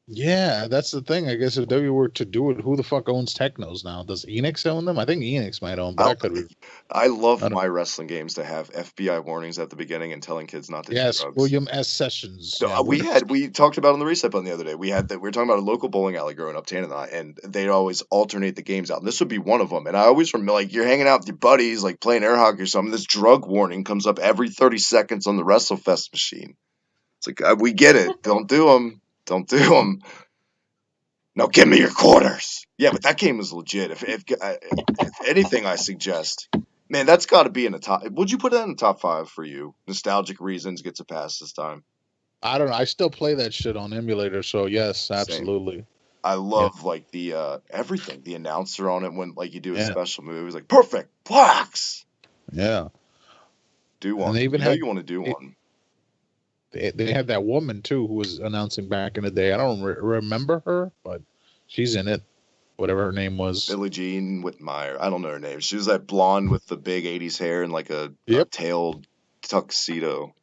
Yeah, that's the thing. I guess if W were to do it, who the fuck owns Technos now? Does Enix own them? I think Enix might own, but I could be. I love I don't. my wrestling games to have FBI warnings at the beginning and telling kids not to do Yes, drugs. William S. Sessions. Yeah, We talked about it on the reset button the other day. We were talking about a local bowling alley growing up, Tana and I, and they'd always alternate the games out. And this would be one of them. And I always remember, like, you're hanging out with your buddies, like playing air hockey or something. This drug warning comes up every 30 seconds on the WrestleFest machine. It's like, we get it. Don't do them. Don't do them. Now give me your quarters. Yeah, but that game is legit. If anything, I suggest, man, that's got to be in the top. Would you put that in the top 5 for you? Nostalgic reasons gets a pass this time. I don't know. I still play that shit on emulator, so yes, absolutely. Same. I love like the everything. The announcer on it when like you do a Yeah. special move. He's like, perfect blacks. Yeah. Do one. And they even you want to do one. They had that woman too who was announcing back in the day. I don't remember her, but she's in it. Whatever her name was. Billie Jean Whitmire. I don't know her name. She was that blonde with the big 80s hair and like a tailed tuxedo.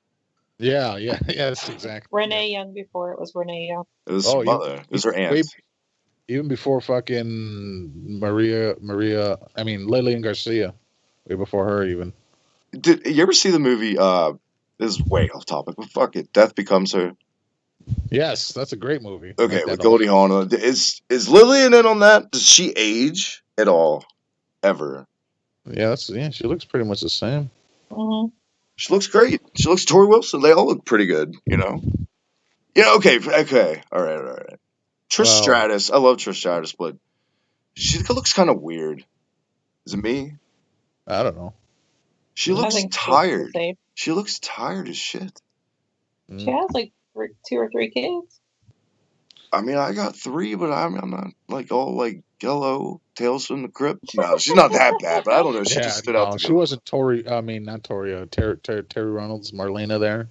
Yeah, yes, exactly. Renee Young before it was Renee Young. It was her mother. It was her aunt. Even before fucking Lillian Garcia. Way before her even. Did you ever see the movie, this is way off topic, but fuck it, Death Becomes Her? Yes, that's a great movie. Okay, with Goldie Hawn. Is Lillian in on that? Does she age at all? Ever? Yeah, she looks pretty much the same. Mm-hmm. She looks great. She looks Tori Wilson. They all look pretty good, you know? Yeah, okay. All right. Trish Stratus. I love Trish Stratus, but she looks kind of weird. Is it me? I don't know. She looks tired. She looks tired as shit. She has like 2 or 3 kids. I mean, I got 3, but I'm not like all like hello, Tales from the Crypt. No, she's not that bad, but I don't know. She just stood out. She wasn't Tori. I mean, not Tori. Terry Reynolds, Marlena there.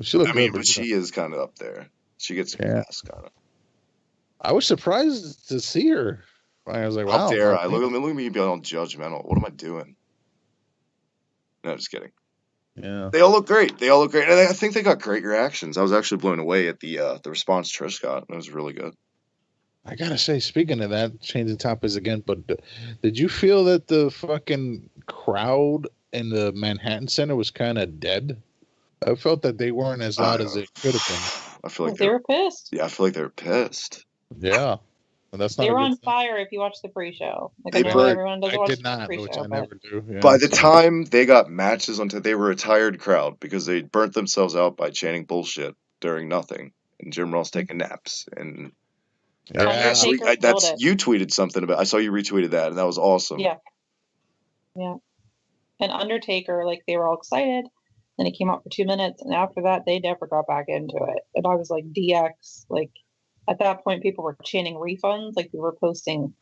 She looked good, but she is kind of up there. She gets gas kind of. I was surprised to see her. I was like, wow. How dare I? Look at me being all judgmental. What am I doing? No, just kidding. Yeah. They all look great. And I think they got great reactions. I was actually blown away at the response Trish got. It was really good. I gotta say, speaking of that, changing topics again, but did you feel that the fucking crowd in the Manhattan Center was kind of dead? I felt that they weren't as loud as they could have been. I feel like they were pissed. Yeah, I feel like they were pissed. Yeah. And that's not they were on fire if you watch the pre-show. Like, I know everyone doesn't watch the pre-show. Which I never do. Yeah, by the time they got matches they were a tired crowd because they burnt themselves out by chanting bullshit during nothing and Jim Ross taking naps and you tweeted something about. I saw you retweeted that and that was awesome. Yeah. And Undertaker, like they were all excited. Then he came out for 2 minutes, and after that, they never got back into it. And I was like, DX, like. At that point, people were chanting refunds. Like, we were posting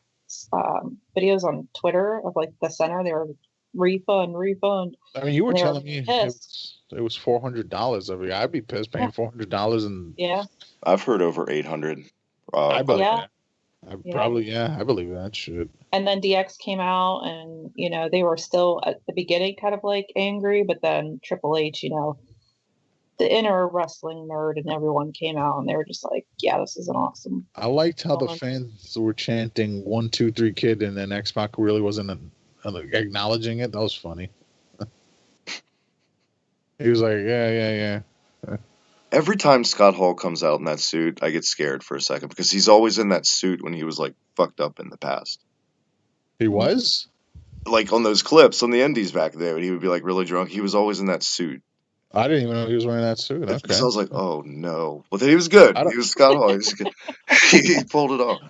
videos on Twitter of, like, the center. They were refund. I mean, you were telling me it was $400 every. I'd be pissed paying $400 and. Yeah. I've heard over 800. I believe that. I believe that shit. And then DX came out, and they were still at the beginning kind of like angry, but then Triple H, the inner wrestling nerd and everyone came out and they were just like, yeah, this is an awesome. I liked how the fans were chanting 1, 2, 3 kid and then X-Pac really wasn't acknowledging it. That was funny. He was like, yeah. Every time Scott Hall comes out in that suit, I get scared for a second because he's always in that suit when he was like fucked up in the past. He was? Like on those clips on the Indies back there, he would be like really drunk. He was always in that suit. I didn't even know he was wearing that suit. Okay. So I was like, oh no. But then he was good. He was Scott Hall. He was good. He pulled it off.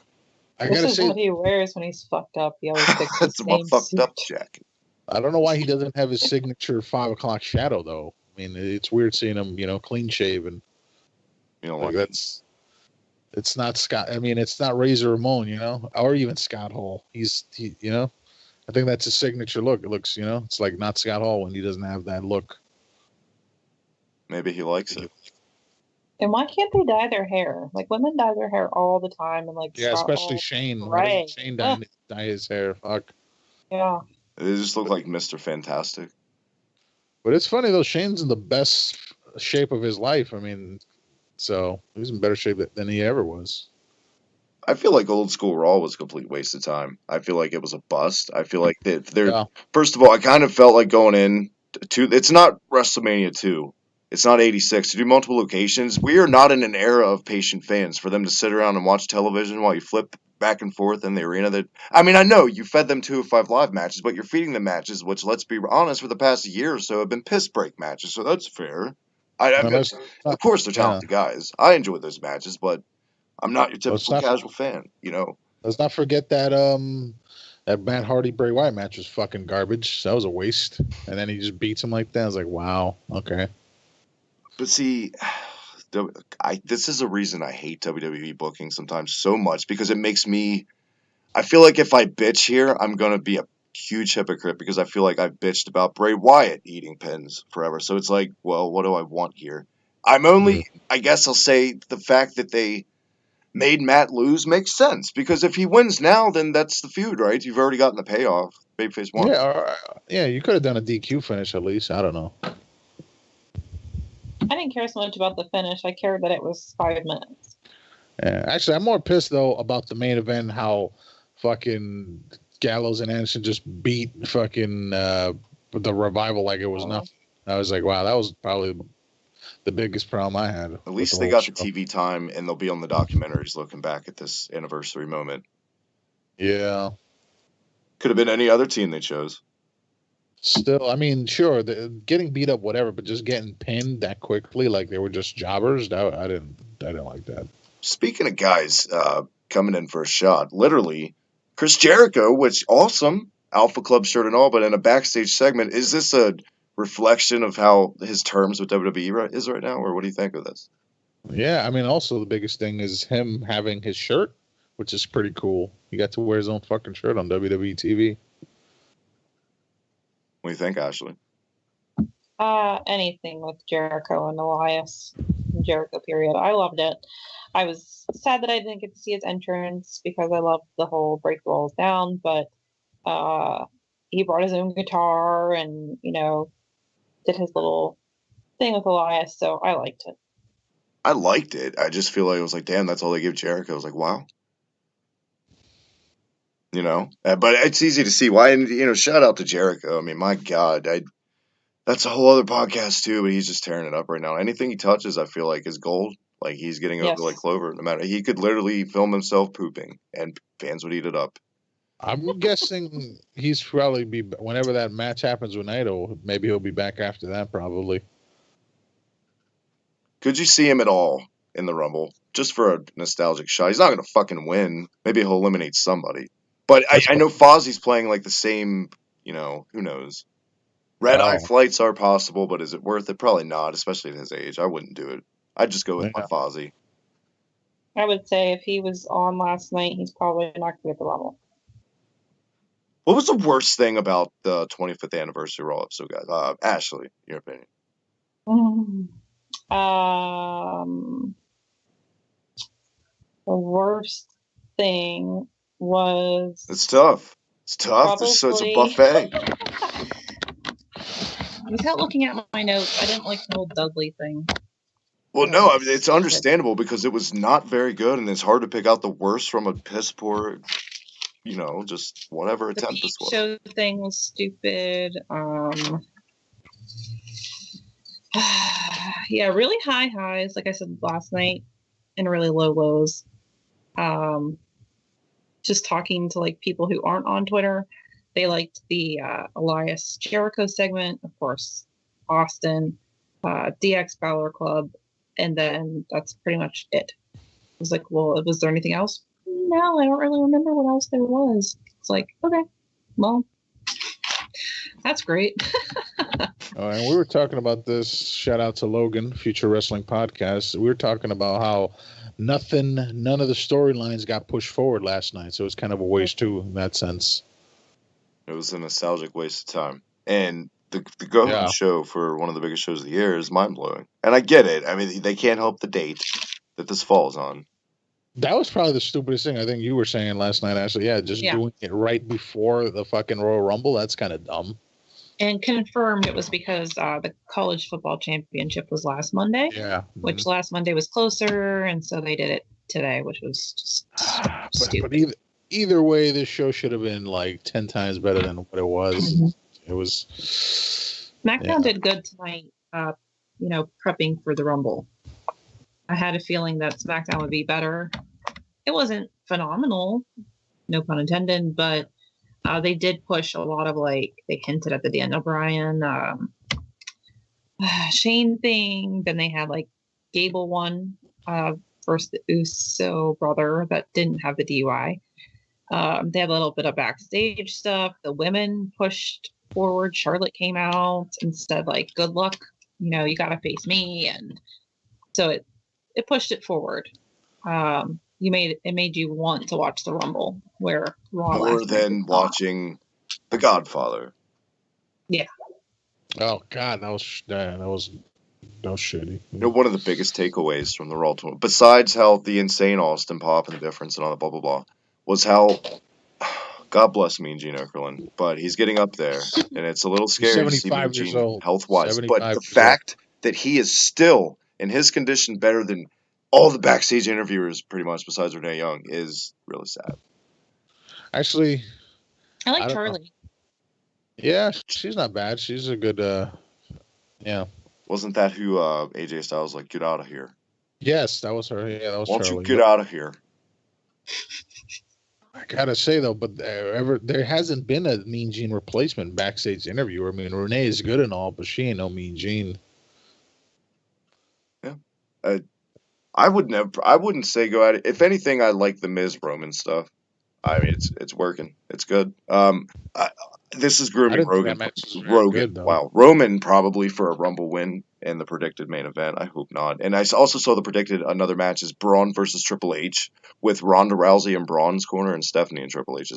This is what he wears when he's fucked up. He always picks the same fucked up jacket. I don't know why he doesn't have his signature 5 o'clock shadow though. I mean, it's weird seeing him, clean shaven. It's not Scott. I mean, it's not Razor Ramon, or even Scott Hall. I think that's his signature look. It looks, it's like not Scott Hall when he doesn't have that look. Maybe he likes it. And why can't they dye their hair? Like, women dye their hair all the time, and like especially Shane. Right? Shane dye his hair. Fuck. Yeah. They just look like Mr. Fantastic. But it's funny though. Shane's in the best shape of his life. I mean, so he's in better shape than he ever was. I feel like old school Raw was a complete waste of time. I feel like it was a bust. I feel like they're first of all, I kind of felt like going in to it's not WrestleMania 2. It's not 86 to do multiple locations. We are not in an era of patient fans for them to sit around and watch television while you flip back and forth in the arena. That I mean, I know you fed them 205 live matches, but you're feeding them matches, which let's be honest, for the past year or so have been piss break matches. So that's fair. Of course, they're talented guys. I enjoy those matches, but I'm not your typical casual fan, you know. Let's not forget that that Matt Hardy Bray Wyatt match was fucking garbage. That was a waste. And then he just beats him like that. I was like, wow, okay. But see, this is a reason I hate WWE booking sometimes so much because it makes me. I feel like if I bitch here, I'm gonna be a huge hypocrite because I feel like I've bitched about Bray Wyatt eating pins forever. So it's like, well, what do I want here? I guess I'll say the fact that they made Matt lose makes sense because if he wins now, then that's the feud, right? You've already gotten the payoff. Babyface won. Yeah, you could have done a DQ finish at least. I don't know. I didn't care so much about the finish. I cared that it was 5 minutes. Yeah, actually, I'm more pissed though about the main event. How fucking Gallows and Anderson just beat fucking the Revival like it was nothing. I was like, wow, that was probably the biggest problem I had. At least they got the TV time, and they'll be on the documentaries looking back at this anniversary moment. Yeah. Could have been any other team they chose. Still, I mean, sure, getting beat up, whatever, but just getting pinned that quickly, like they were just jobbers. I didn't like that. Speaking of guys coming in for a shot, literally, Chris Jericho, which awesome, Alpha Club shirt and all, but in a backstage segment, is this a reflection of how his terms with WWE is right now, or what do you think of this? Yeah, I mean, also the biggest thing is him having his shirt, which is pretty cool. He got to wear his own fucking shirt on WWE TV. What do you think, Ashley? Anything with Jericho and Elias. Jericho, period. I loved it. I was sad that I didn't get to see his entrance because I loved the whole break the walls down, but he brought his own guitar and, you know, did his little thing with Elias, so I liked it. I liked it. I just feel like it was like, damn, that's all they give Jericho. I was like, wow. You know, but it's easy to see why. And you know, shout out to Jericho. I mean, my God, that's a whole other podcast too. But he's just tearing it up right now. Anything he touches, I feel like is gold. Like he's getting over like Clover. No matter, he could literally film himself pooping, and fans would eat it up. I'm guessing he's probably whenever that match happens with Naito. Maybe he'll be back after that. Probably. Could you see him at all in the Rumble just for a nostalgic shot? He's not going to fucking win. Maybe he'll eliminate somebody. But I know Fozzie's playing like the same, you know, who knows. Red eye flights are possible, but is it worth it? Probably not, especially at his age. I wouldn't do it. I'd just go with my Fozzie. I would say if he was on last night, he's probably not going to get the Rumble. What was the worst thing about the 25th anniversary Raw episode, guys? Ashley, your opinion. The worst thing was... It's tough. It's tough. It's a buffet. Without looking at my notes, I didn't like the whole Dudley thing. Well, no, I mean, it's understandable because it was not very good, and it's hard to pick out the worst from a piss poor, you know, just whatever attempt this was. The show thing was stupid. Yeah, really high highs, like I said last night, and really low lows. Just talking to like people who aren't on Twitter, they liked the Elias Jericho segment, of course, Austin, DX Balor Club, and then that's pretty much it. I was like, well, was there anything else? No, I don't really remember what else there was. It's like, okay, well, that's great. And we were talking about this. Shout out to Logan, Future Wrestling Podcast. We were talking about how none of the storylines got pushed forward last night, so it's kind of a waste too in that sense. It was a nostalgic waste of time, and the go-home show for one of the biggest shows of the year is mind-blowing. And I get it. I mean, they can't help the date that this falls on. That was probably the stupidest thing I think you were saying last night, Ashley. Yeah, doing it right before the fucking Royal Rumble. That's kind of dumb. And confirmed it was because the college football championship was last Monday. Yeah. Which last Monday was closer, and so they did it today, which was just But stupid. either way, this show should have been like 10 times better than what it was. Mm-hmm. It was. SmackDown did good tonight, prepping for the Rumble. I had a feeling that SmackDown would be better. It wasn't phenomenal, no pun intended, but they did push a lot of they hinted at the Daniel Bryan, Shane thing. Then they had Gable won versus the Uso brother that didn't have the DUI. They had a little bit of backstage stuff. The women pushed forward. Charlotte came out and said good luck, you gotta face me, and so it pushed it forward. It made you want to watch the Rumble, where Raw more than watching The Godfather. Yeah. Oh God, that was shitty. One of the biggest takeaways from the Raw tournament, besides how the insane Austin Pop and the difference and all that blah blah blah, was how, God bless Mean Gene Okerlund, but he's getting up there, and it's a little scary to see Mean Gene health-wise. But the fact that he is still, in his condition, better than all the backstage interviewers, pretty much, besides Renee Young, is really sad. Actually, I like Charlie. Yeah, she's not bad. She's a good, yeah. Wasn't that who AJ Styles get out of here? Yes, that was her. Yeah, that was Charlie. Won't you get out of here? I gotta say though, but there hasn't been a Mean Gene replacement backstage interview. I mean, Renee is good and all, but she ain't no Mean Gene. Yeah, I wouldn't say go at it. If anything, I like the Miz Roman stuff. I mean, it's working. It's good. This is grooming Rogan. Good, wow, Roman probably for a Rumble win in the predicted main event. I hope not. And I also saw the predicted another match is Braun versus Triple H with Ronda Rousey in Braun's corner and Stephanie and Triple H.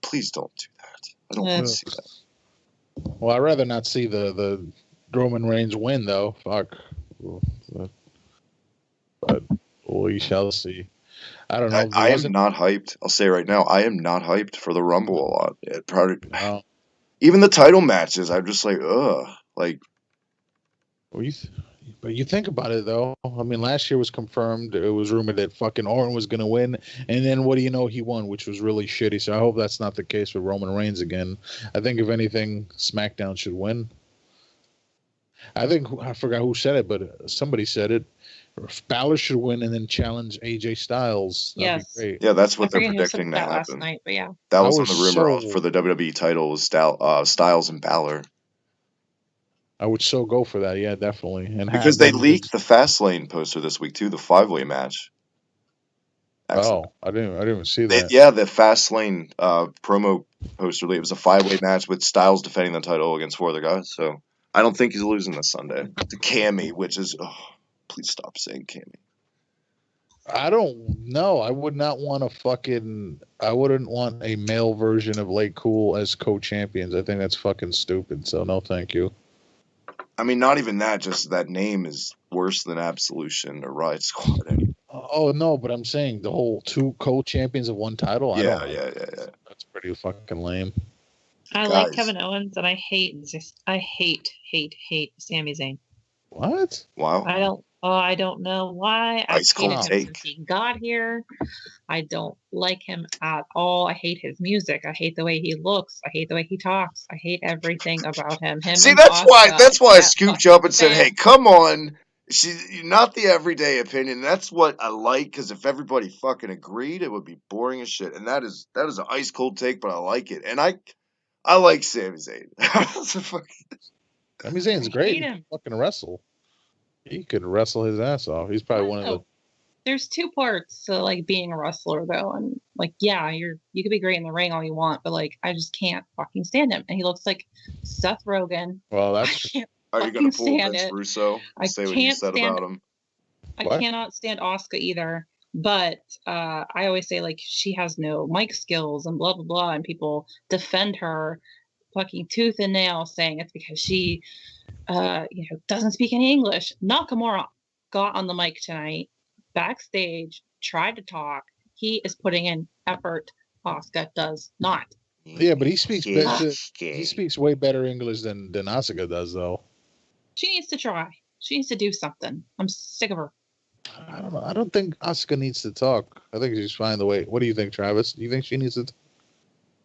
Please don't do that. I don't want to see that. Well, I'd rather not see the Roman Reigns win though. Fuck. But we shall see. I don't know. I am not hyped. I'll say right now, I am not hyped for the Rumble a lot. Even the title matches, I'm just ugh. But you think about it, though. I mean, last year was confirmed. It was rumored that fucking Orton was going to win. And then what do you know? He won, which was really shitty. So I hope that's not the case with Roman Reigns again. I think, if anything, SmackDown should win. I forgot who said it, but somebody said it. Balor should win and then challenge AJ Styles. That'd be great. Yeah, that's what they're predicting to happen. Last night, but yeah. That was on the rumor for the WWE title was Styles and Balor. I would so go for that, yeah, definitely. And because they leaked the Fastlane poster this week too, the 5-way match. Excellent. Oh, I didn't even see that. The Fastlane promo poster. It was a 5-way match with Styles defending the title against 4 other guys. So I don't think he's losing this Sunday to Cammy, which is. Please stop saying Cammy. I don't know. I would not want I wouldn't want a male version of Late Cool as co-champions. I think that's fucking stupid. So no, thank you. I mean, not even that. Just that name is worse than Absolution or Riot Squad. Anyway. Oh no, but I'm saying the whole 2 co-champions of 1 title. Yeah. That's pretty fucking lame. I like Kevin Owens, and I hate Sami Zayn. What? Wow. I don't know why. I hated him since he got here. I don't like him at all. I hate his music. I hate the way he looks. I hate the way he talks. I hate everything about him. See, that's why I scooped you up and said, "Hey, come on." She's not the everyday opinion. That's what I like, because if everybody fucking agreed, it would be boring as shit. And that is an ice cold take, but I like it. And I like Sami Zayn. Sami Zayn's great. He can fucking wrestle. He could wrestle his ass off. He's probably one of the. There's 2 parts to being a wrestler though, and you could be great in the ring all you want, but I just can't fucking stand him. And he looks like Seth Rogen. Well, that's. Are you gonna pull Vince Russo? Say what you said about him. I cannot stand Asuka either. But I always say she has no mic skills and blah blah blah, and people defend her fucking tooth and nail, saying it's because she doesn't speak any English. Nakamura got on the mic tonight, backstage, tried to talk. He is putting in effort. Asuka does not. Yeah, but he speaks he speaks way better English than Asuka does, though. She needs to try. She needs to do something. I'm sick of her. I don't know. I don't think Asuka needs to talk. I think she's fine the way. What do you think, Travis? Do you think she needs to?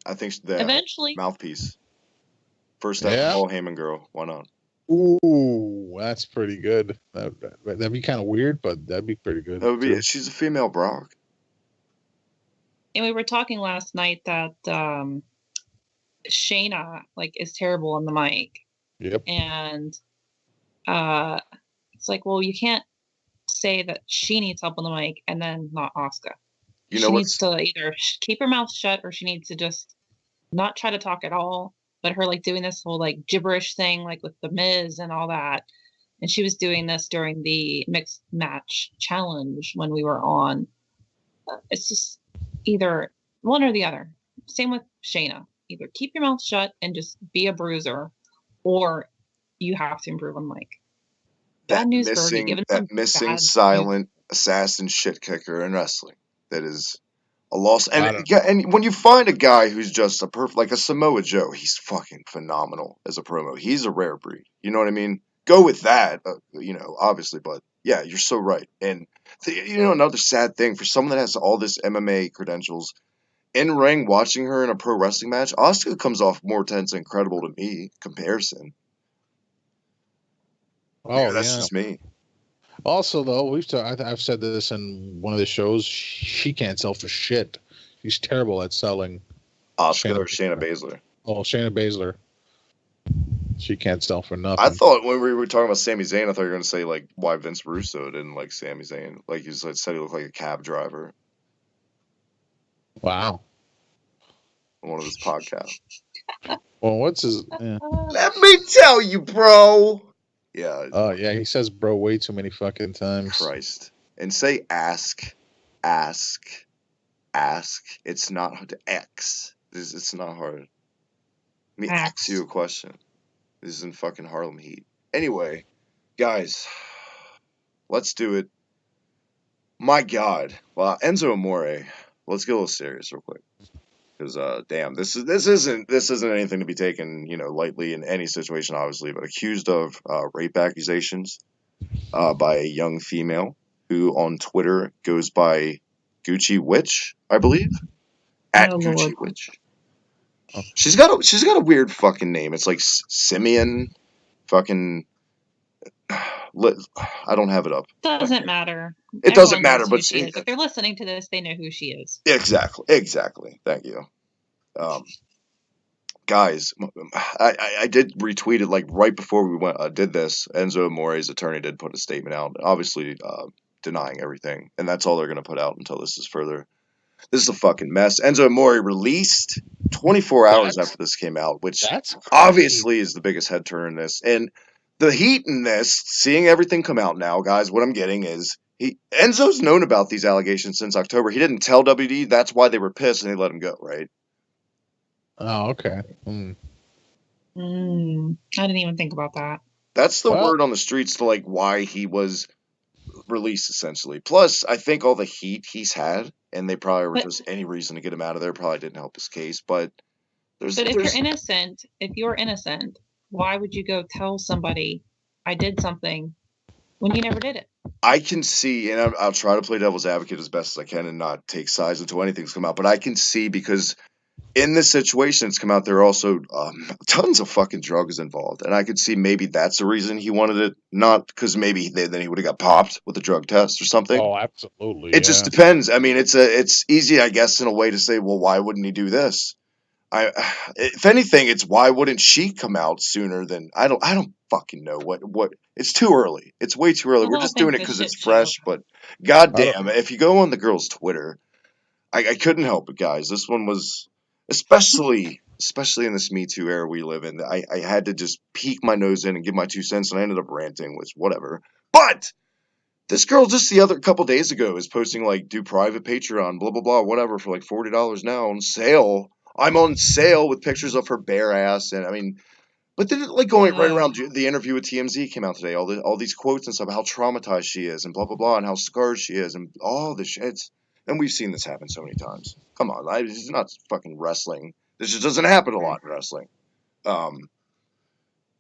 I think the Eventually. mouthpiece. First ever Yeah. Paul Heyman girl. Why not? Ooh, that's pretty good. That'd be kind of weird, but that'd be pretty good. That would be. She's a female Brock. And we were talking last night that Shayna is terrible on the mic. Yep. And it's like, well, you can't say that she needs help on the mic and then not Asuka. You know, she needs to either keep her mouth shut or she needs to just not try to talk at all. But her doing this whole gibberish thing with the Miz and all that, and she was doing this during the mixed match challenge when we were on. It's just either one or the other. Same with Shayna. Either keep your mouth shut and just be a bruiser, or you have to improve on mic. Bad news for her. That missing silent assassin shit kicker in wrestling. That is a loss. And when you find a guy who's just a perfect, a Samoa Joe, he's fucking phenomenal as a promo. He's a rare breed. You know what I mean? Go with that, obviously. But yeah, you're so right. And another sad thing for someone that has all this MMA credentials, in ring, watching her in a pro wrestling match, Asuka comes off more tense and credible to me. Comparison. Oh, that's just me. Also, though, I've said this in one of the shows. She can't sell for shit. She's terrible at selling. Asuka or Shayna Baszler? Oh, Shayna Baszler. She can't sell for nothing. I thought when we were talking about Sami Zayn, I thought you were going to say why Vince Russo didn't like Sami Zayn. He said he looked like a cab driver. Wow. On one of his podcasts. Well, what's his? Yeah. Let me tell you, bro. Yeah. Oh, yeah. He says bro way too many fucking times. Christ. And say ask. It's not hard to X. It's not hard. Let me ask you a question. This isn't fucking Harlem Heat. Anyway, guys, let's do it. My God. Well, Enzo Amore. Let's get a little serious real quick. Because damn, this isn't anything to be taken lightly in any situation, obviously. But accused of rape accusations by a young female who on Twitter goes by Gucci Witch, I believe, at Gucci Witch. Oh. She's got a weird fucking name. It's like Simeon, fucking. I don't have it up. Doesn't matter. It doesn't matter, but if they're listening to this, they know who she is. Exactly. Thank you. Guys, I did retweet it right before we did this. Enzo Amore's attorney did put a statement out, obviously denying everything, and that's all they're going to put out until this is further. This is a fucking mess. Enzo Amore released 24 hours after this came out, which obviously is the biggest head turner in this. And the heat in this, seeing everything come out now, guys, what I'm getting is Enzo's known about these allegations since October. He didn't tell WD. That's why they were pissed and they let him go, right? Oh, okay. I didn't even think about that. That's the word on the streets to why he was released, essentially. Plus, I think all the heat he's had, and they probably were just any reason to get him out of there, probably didn't help his case. But if you're innocent, why would you go tell somebody I did something when you never did it? I can see, and I'll try to play devil's advocate as best as I can and not take sides until anything's come out, but I can see because in this situation that's come out, there are also tons of fucking drugs involved. And I could see maybe that's the reason he wanted it, not because maybe then he would have got popped with a drug test or something. Oh, absolutely. It just depends. I mean, it's easy, I guess, in a way to say, well, why wouldn't he do this? If anything, it's why wouldn't she come out sooner than I don't fucking know what it's too early. It's way too early. We're just doing it because it's fresh, but goddamn, if you go on the girl's Twitter, I couldn't help it, guys. This one was especially in this Me Too era we live in. I had to just peek my nose in and give my 2 cents, and I ended up ranting, which whatever. But this girl just the couple days ago is posting do private Patreon, blah blah blah, whatever for $40 now on sale. I'm on sale with pictures of her bare ass, and I mean, but then going right around the interview with TMZ came out today, all these quotes and stuff, how traumatized she is, and blah blah blah, and how scarred she is, and all this shit. And we've seen this happen so many times. Come on, this is not fucking wrestling. This just doesn't happen a lot in wrestling.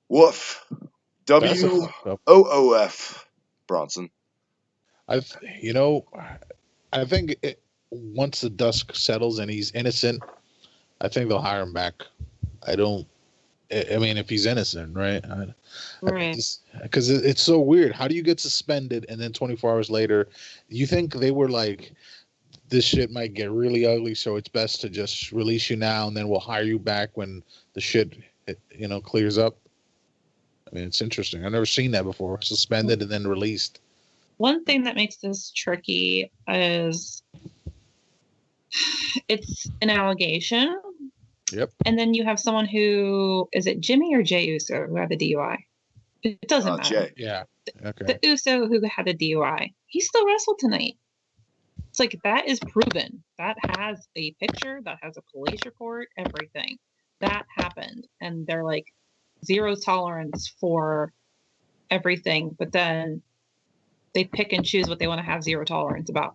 Woof. WOOF, Bronson. You know, I think once the dust settles and he's innocent, I think they'll hire him back. I don't. I mean, if he's innocent, right? Right. Because it's so weird. How do you get suspended and then 24 hours later, you think they were like, this shit might get really ugly, so it's best to just release you now, and then we'll hire you back when the shit, clears up. I mean, it's interesting. I've never seen that before. Suspended and then released. One thing that makes this tricky is it's an allegation. Yep. And then you have someone who, is it Jimmy or Jay Uso who had the DUI? It doesn't matter. Jay. Yeah. Okay. The Uso who had the DUI, he still wrestled tonight. It's like, that is proven. That has a picture, that has a police report, everything. That happened. And they're like, zero tolerance for everything. But then they pick and choose what they want to have zero tolerance about.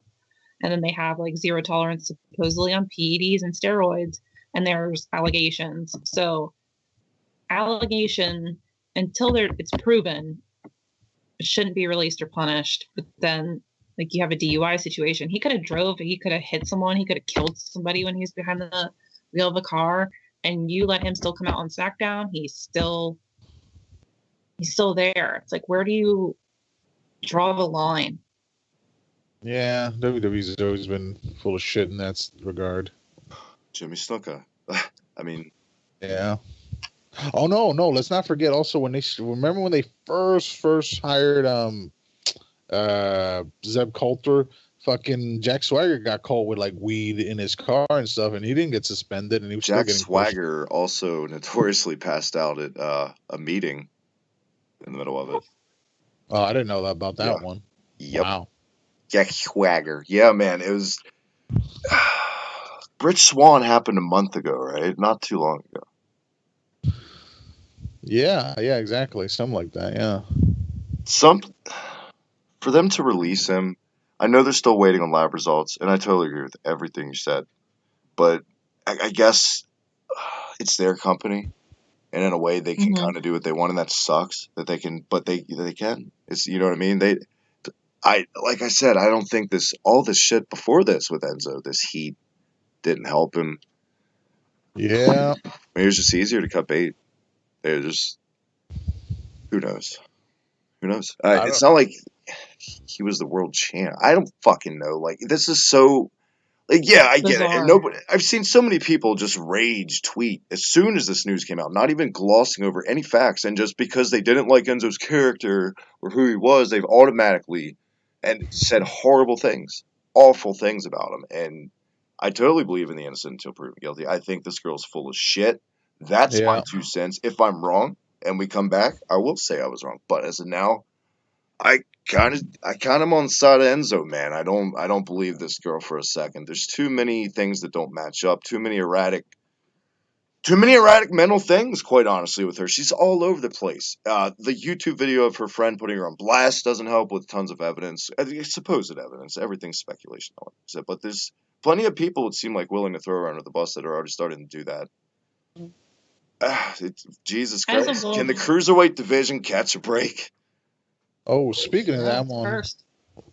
And then they have like zero tolerance supposedly on PEDs and steroids. And there's allegations. So allegation, until it's proven, it shouldn't be released or punished. But then, like, you have a DUI situation. He could have drove, he could have hit someone, he could have killed somebody when he was behind the wheel of a car, and you let him still come out on SmackDown. He's still there. It's like, where do you draw the line? Yeah, WWE's always been full of shit in that regard. Jimmy Snuka. I mean, yeah. Oh no, let's not forget also when they first hired Zeb Coulter, fucking Jack Swagger got caught with like weed in his car and stuff, and he didn't get suspended, and he was Jack still getting Swagger also notoriously passed out at a meeting in the middle of it. Oh, I didn't know about that one. Yep. Wow. Jack Swagger. Yeah, man, it was. Rich Swann happened a month ago, right? Not too long ago. Yeah, exactly. Something like that, yeah. For them to release him, I know they're still waiting on lab results, and I totally agree with everything you said. But I guess it's their company, and in a way they can kind of do what they want, and that sucks that they can. But they can. It's, you know what I mean? Like I said, I don't think all this shit before this with Enzo, this heat, didn't help him. Yeah. Maybe it was just easier to cut bait. They're just, who knows? It's not like he was the world champ. I don't fucking know. Like, this is so, like, yeah, I get it. And I've seen so many people just rage tweet as soon as this news came out, not even glossing over any facts, and just because they didn't like Enzo's character or who he was, they've automatically said horrible things, awful things about him. And I totally believe in the innocent until proven guilty. I think this girl's full of shit. That's my 2 cents. If I'm wrong and we come back, I will say I was wrong. But as of now, I kind of am on the side of Enzo, man. I don't believe this girl for a second. There's too many things that don't match up. Too many erratic mental things, quite honestly, with her. She's all over the place. The YouTube video of her friend putting her on blast doesn't help with tons of evidence. Supposed evidence. Everything's speculation. But there's plenty of people it seem like willing to throw her under the bus that are already starting to do that. Jesus Christ. Can the Cruiserweight division catch a break? Oh, speaking of that one,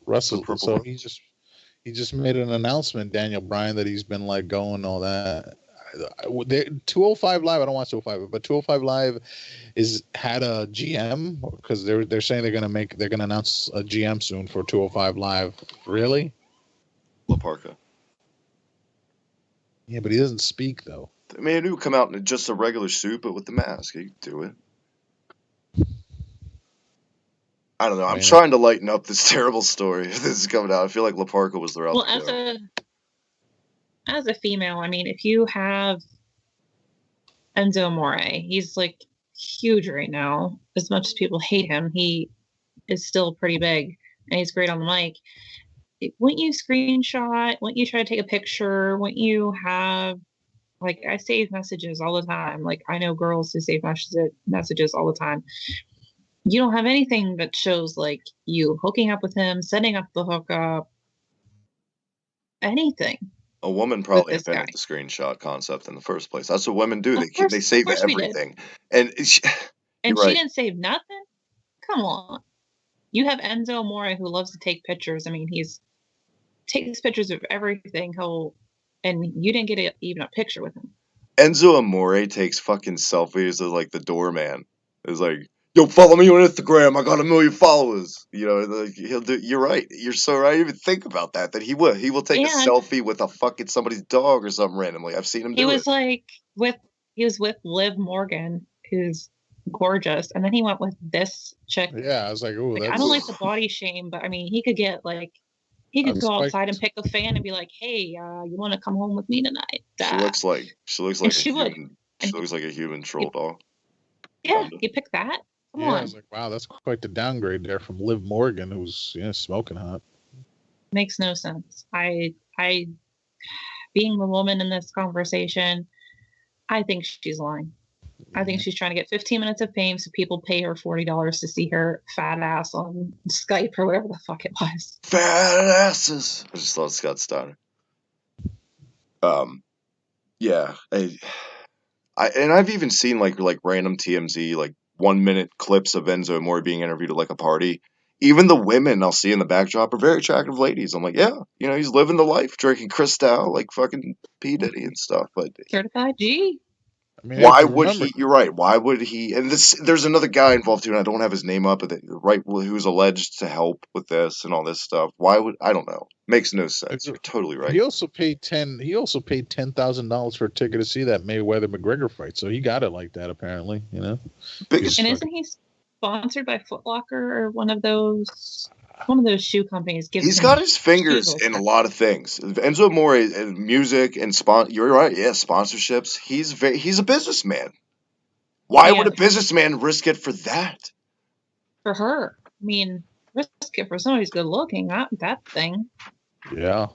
Russell. So he just made an announcement, Daniel Bryan, that he's been like going all that. 205 Live. I don't watch 205, but 205 Live had a GM because they're saying they're gonna announce a GM soon for 205 Live. Really? La Parka. Yeah, but he doesn't speak though. I mean, he would come out in just a regular suit, but with the mask. He could do it. I don't know. I'm trying to lighten up this terrible story. This is coming out. I feel like La Parka was the route. Well, as a female, I mean, if you have Enzo Amore, he's like huge right now. As much as people hate him, he is still pretty big, and he's great on the mic. Wouldn't you screenshot? Wouldn't you try to take a picture? Wouldn't you have, like, I save messages all the time. Like, I know girls who save messages all the time. You don't have anything that shows like you hooking up with him, setting up the hookup, anything. A woman probably invented the screenshot concept in the first place. That's what women do. They save everything. And she didn't save nothing? Come on. You have Enzo Amore who loves to take pictures. I mean, takes pictures of everything. And you didn't get even a picture with him. Enzo Amore takes fucking selfies as like the doorman. It's like, yo, follow me on Instagram. I got 1 million followers. You know, like he'll do. You're right. You're so right. I didn't even think about that. That he will take a selfie with a fucking somebody's dog or something randomly. I've seen him do it. He was with Liv Morgan, who's gorgeous, and then he went with this chick. Yeah, I was like, oh, I don't like the body shame, but I mean, he could get like. He could go outside and pick a fan and be like, "Hey, you want to come home with me tonight?" She looks like a human troll doll. Yeah, you pick that. Come on. I was like, wow, that's quite the downgrade there from Liv Morgan, who's smoking hot. Makes no sense. I, being the woman in this conversation, I think she's lying. I think she's trying to get 15 minutes of fame so people pay her $40 to see her fat ass on Skype or whatever the fuck it was. Fat asses. I just thought Scott Steiner. Yeah. I've even seen like random TMZ like 1 minute clips of Enzo Amore being interviewed at like a party. Even the women I'll see in the backdrop are very attractive ladies. I'm like, yeah, he's living the life, drinking Cristal like fucking P Diddy and stuff. But certified G. I mean, why would he? You're right. Why would he? And there's another guy involved too, and I don't have his name up, but who's alleged to help with this and all this stuff. Why would I don't know? Makes no sense. You're totally right. He also paid $10,000 for a ticket to see that Mayweather McGregor fight, so he got it like that apparently. And isn't he sponsored by Foot Locker or one of those shoe companies? He's got his fingers in a lot of things. Enzo Amore, music and you're right. Yeah, sponsorships. He's a businessman. Why would a businessman risk it for that? For her, I mean, risk it for somebody who's good looking. Not that thing. Yeah.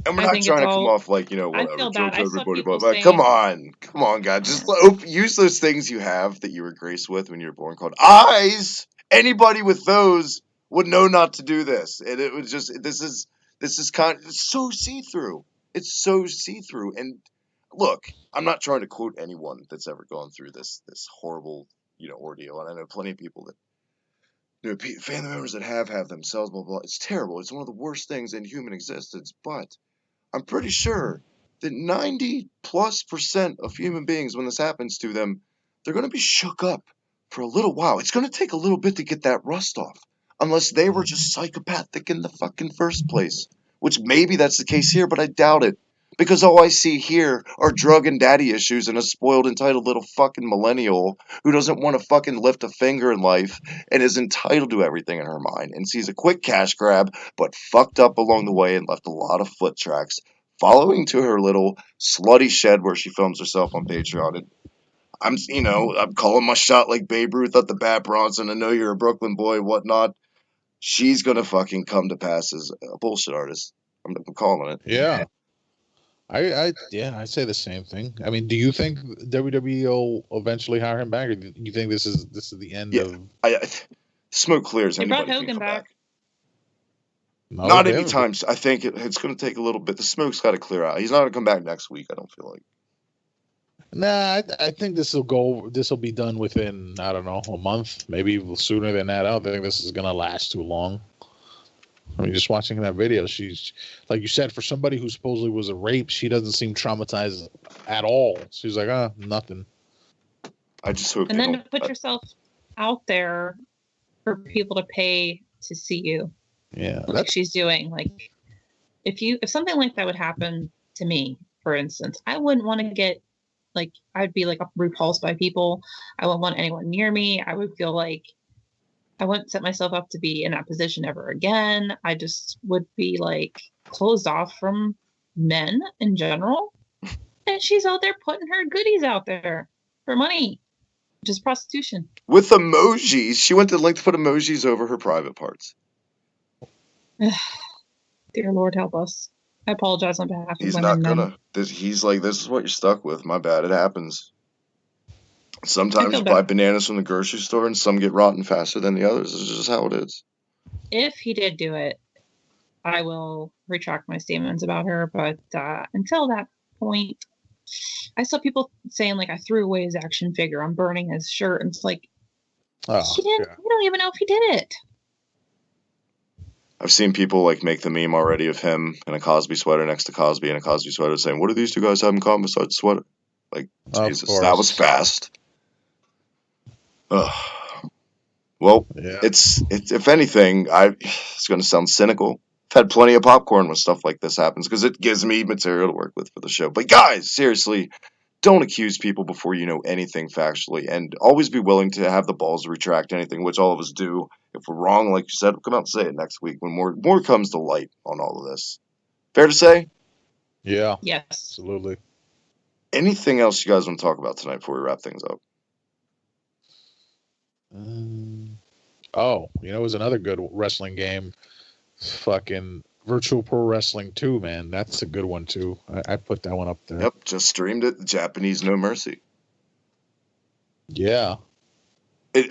And we're not trying to come off like, whatever, joke to everybody, but come on, guys. Just use those things you have that you were graced with when you were born called eyes. Anybody with those would know not to do this. And it was just, this is it's so see-through. It's so see-through. And look, I'm not trying to quote anyone that's ever gone through this horrible, ordeal. And I know plenty of people that, family members that have themselves, blah, blah. It's terrible. It's one of the worst things in human existence. But I'm pretty sure that 90+% of human beings, when this happens to them, they're going to be shook up for a little while. It's going to take a little bit to get that rust off, unless they were just psychopathic in the fucking first place, which maybe that's the case here, but I doubt it. Because all I see here are drug and daddy issues and a spoiled, entitled little fucking millennial who doesn't want to fucking lift a finger in life and is entitled to everything in her mind and sees a quick cash grab but fucked up along the way and left a lot of foot tracks following to her little slutty shed where she films herself on Patreon. And I'm calling my shot like Babe Ruth at the bat, Bronson. I know you're a Brooklyn boy, whatnot. She's gonna fucking come to pass as a bullshit artist. I'm calling it. Yeah. I say the same thing. I mean, do you think WWE will eventually hire him back, or do you think this is the end of? Smoke clears. They brought Hogan back. No, not anytime. I think it's going to take a little bit. The smoke's got to clear out. He's not going to come back next week. I don't feel like. Nah, I think this will be done within, I don't know, a month, maybe sooner than that. I don't think this is going to last too long. I mean, just watching that video, she's, like you said, for somebody who supposedly was a rape, she doesn't seem traumatized at all. She's like, nothing. I just hope. And then to put yourself out there for people to pay to see you. Yeah, like she's doing. Like, if something like that would happen to me, for instance, I wouldn't want to get, like, I'd be like repulsed by people. I wouldn't want anyone near me. I would feel like I wouldn't set myself up to be in that position ever again. I just would be like closed off from men in general. And she's out there putting her goodies out there for money, just prostitution. With emojis. She went to length to put emojis over her private parts. Dear Lord, help us. I apologize on behalf of He's women. Not gonna. He's like, this is what you're stuck with. My bad. It happens. Sometimes you buy bananas from the grocery store and some get rotten faster than the others. It's just how it is. If he did do it, I will retract my statements about her. But until that point, I saw people saying, like, I threw away his action figure. I'm burning his shirt. And it's like, we don't even know if he did it. I've seen people like make the meme already of him in a Cosby sweater next to Cosby in a Cosby sweater saying, "What do these two guys have in common besides sweater?" Like, Of Jesus, that was course. fast. Ugh. Well, Yeah. it's if anything, it's going to sound cynical. I've had plenty of popcorn when stuff like this happens because it gives me material to work with for the show. But guys, seriously, don't accuse people before you know anything factually, and always be willing to have the balls to retract anything, which all of us do. If we're wrong, like you said, we'll come out and say it next week when more comes to light on all of this. Fair to say? Yeah. Yes. Absolutely. Anything else you guys want to talk about tonight before we wrap things up? Oh, it was another good wrestling game. Fucking Virtual Pro Wrestling 2, man. That's a good one, too. I put that one up there. Yep, just streamed it. The Japanese No Mercy. Yeah.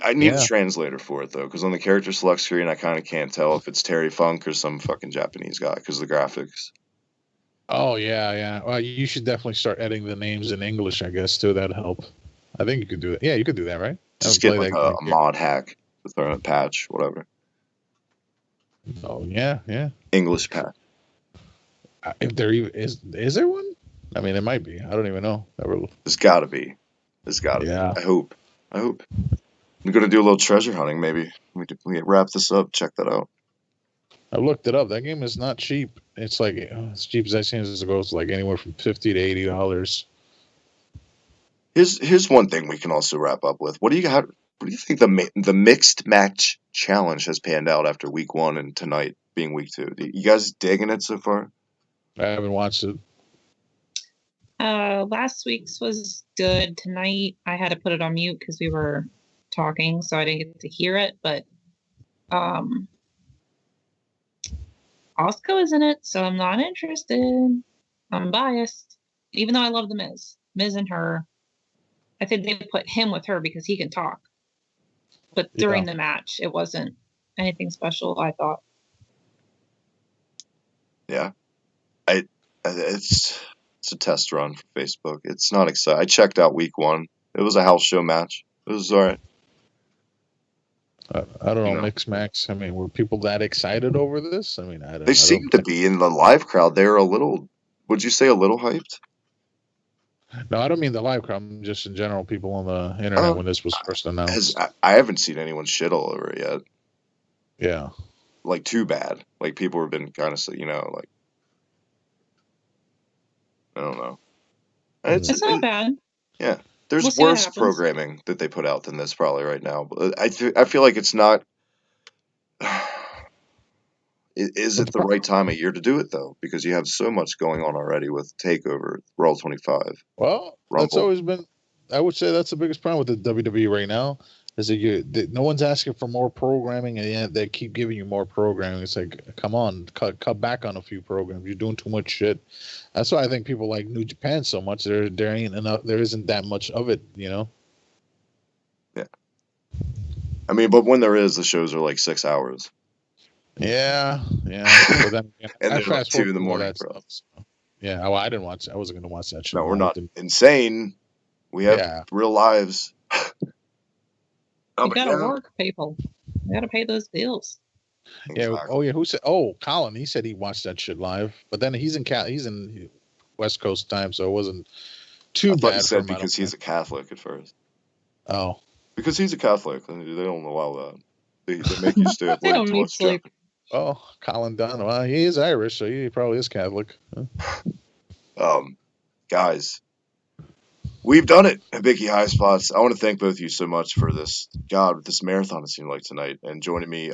I need a translator for it, though, because on the character select screen, I kind of can't tell if it's Terry Funk or some fucking Japanese guy because of the graphics. Oh, yeah. Well, you should definitely start editing the names in English, I guess, too. That'd help. I think you could do it. Yeah, you could do that, right? Just get like a mod hack to throw in a patch, whatever. Oh, yeah. English patch. If there even is there one? I mean, it might be. I don't even know. There's got to be. There's got to be. I hope. I'm going to do a little treasure hunting, maybe. We wrap this up. Check that out. I looked it up. That game is not cheap. It's like as cheap as I've seen it goes, like anywhere from $50 to $80. Here's one thing we can also wrap up with. What do you think the mixed match challenge has panned out after week 1 and tonight being week 2? You guys digging it so far? I haven't watched it. Last week's was good. Tonight I had to put it on mute because we were talking, so I didn't get to hear it. But Oscar is in it, so I'm not interested. I'm biased, even though I love the Miz and her. I think they put him with her because he can talk. But during the match, it wasn't anything special, I thought. Yeah. It's a test run for Facebook. It's not exciting. I checked out week 1. It was a house show match. It was all right. I don't know, Mix Max. I mean, were people that excited over this? I mean, I don't. They seemed to be in the live crowd. They were a little. Would you say a little hyped? No, I don't mean the live crowd. I'm just in general, people on the internet when this was first announced. I haven't seen anyone shit all over it yet. Yeah. Like, too bad. Like, people have been kind of, like, I don't know. It's not bad. Yeah. There's worse programming that they put out than this probably right now. But I feel like it's not. Is it the right time of year to do it, though? Because you have so much going on already with TakeOver, Raw 25. Well, Rumble. That's always been. I would say that's the biggest problem with the WWE right now is that no one's asking for more programming, and yet they keep giving you more programming. It's like, come on, cut back on a few programs. You're doing too much shit. That's why I think people like New Japan so much. There ain't enough. There isn't that much of it, Yeah. I mean, but when there is, the shows are like 6 hours. Yeah. But then and they're like 2 in the morning for us. So. Yeah, well, I didn't watch. I wasn't going to watch that show. No, we're not insane. We have real lives. You gotta work, people. You gotta pay those bills. Exactly. Yeah. Oh, yeah. Who said? Oh, Colin. He said he watched that shit live, but then he's in West Coast time, so it wasn't too bad. He said because he's a Catholic at first. Oh. Because he's a Catholic, and they don't allow that. They make you stay up late to watch sleep. Oh, Colin Dunn. Well, he is Irish, so he probably is Catholic. Guys, we've done it at Hibiki High Spots. I want to thank both of you so much for this marathon it seemed like tonight, and joining me.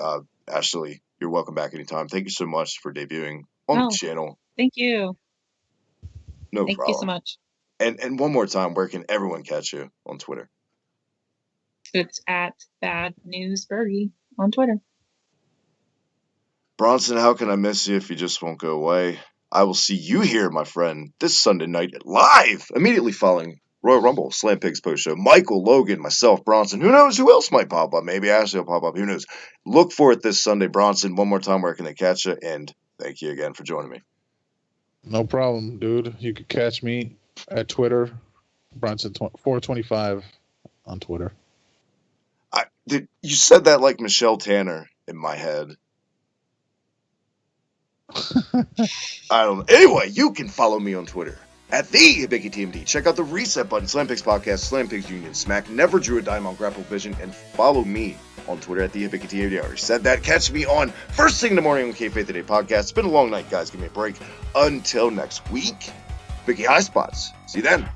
Ashley, you're welcome back anytime. Thank you so much for debuting on the channel. Thank you. No problem. Thank you so much. And one more time, where can everyone catch you on Twitter? It's at Bad News Bergie on Twitter. Bronson, how can I miss you if you just won't go away? I will see you here, my friend, this Sunday night live, immediately following Royal Rumble, Slam Pigs post show. Michael, Logan, myself, Bronson. Who knows who else might pop up? Maybe Ashley will pop up. Who knows? Look for it this Sunday, Bronson. One more time, where can they catch you? And thank you again for joining me. No problem, dude. You can catch me at Twitter, Bronson425 on Twitter. You said that like Michelle Tanner in my head. I don't know. Anyway, you can follow me on Twitter at the Hibiki TMD. Check out the Reset Button, Slam Pigs Podcast, Slam Pigs Union Smack, Never Drew a Dime on Grapple Vision, and follow me on Twitter at the Hibiki TMD. I already said that. Catch me on First Thing in the Morning on K-Faith Today podcast. It's been a long night, guys. Give me a break. Until next week, Hibiki High Spots. See you then.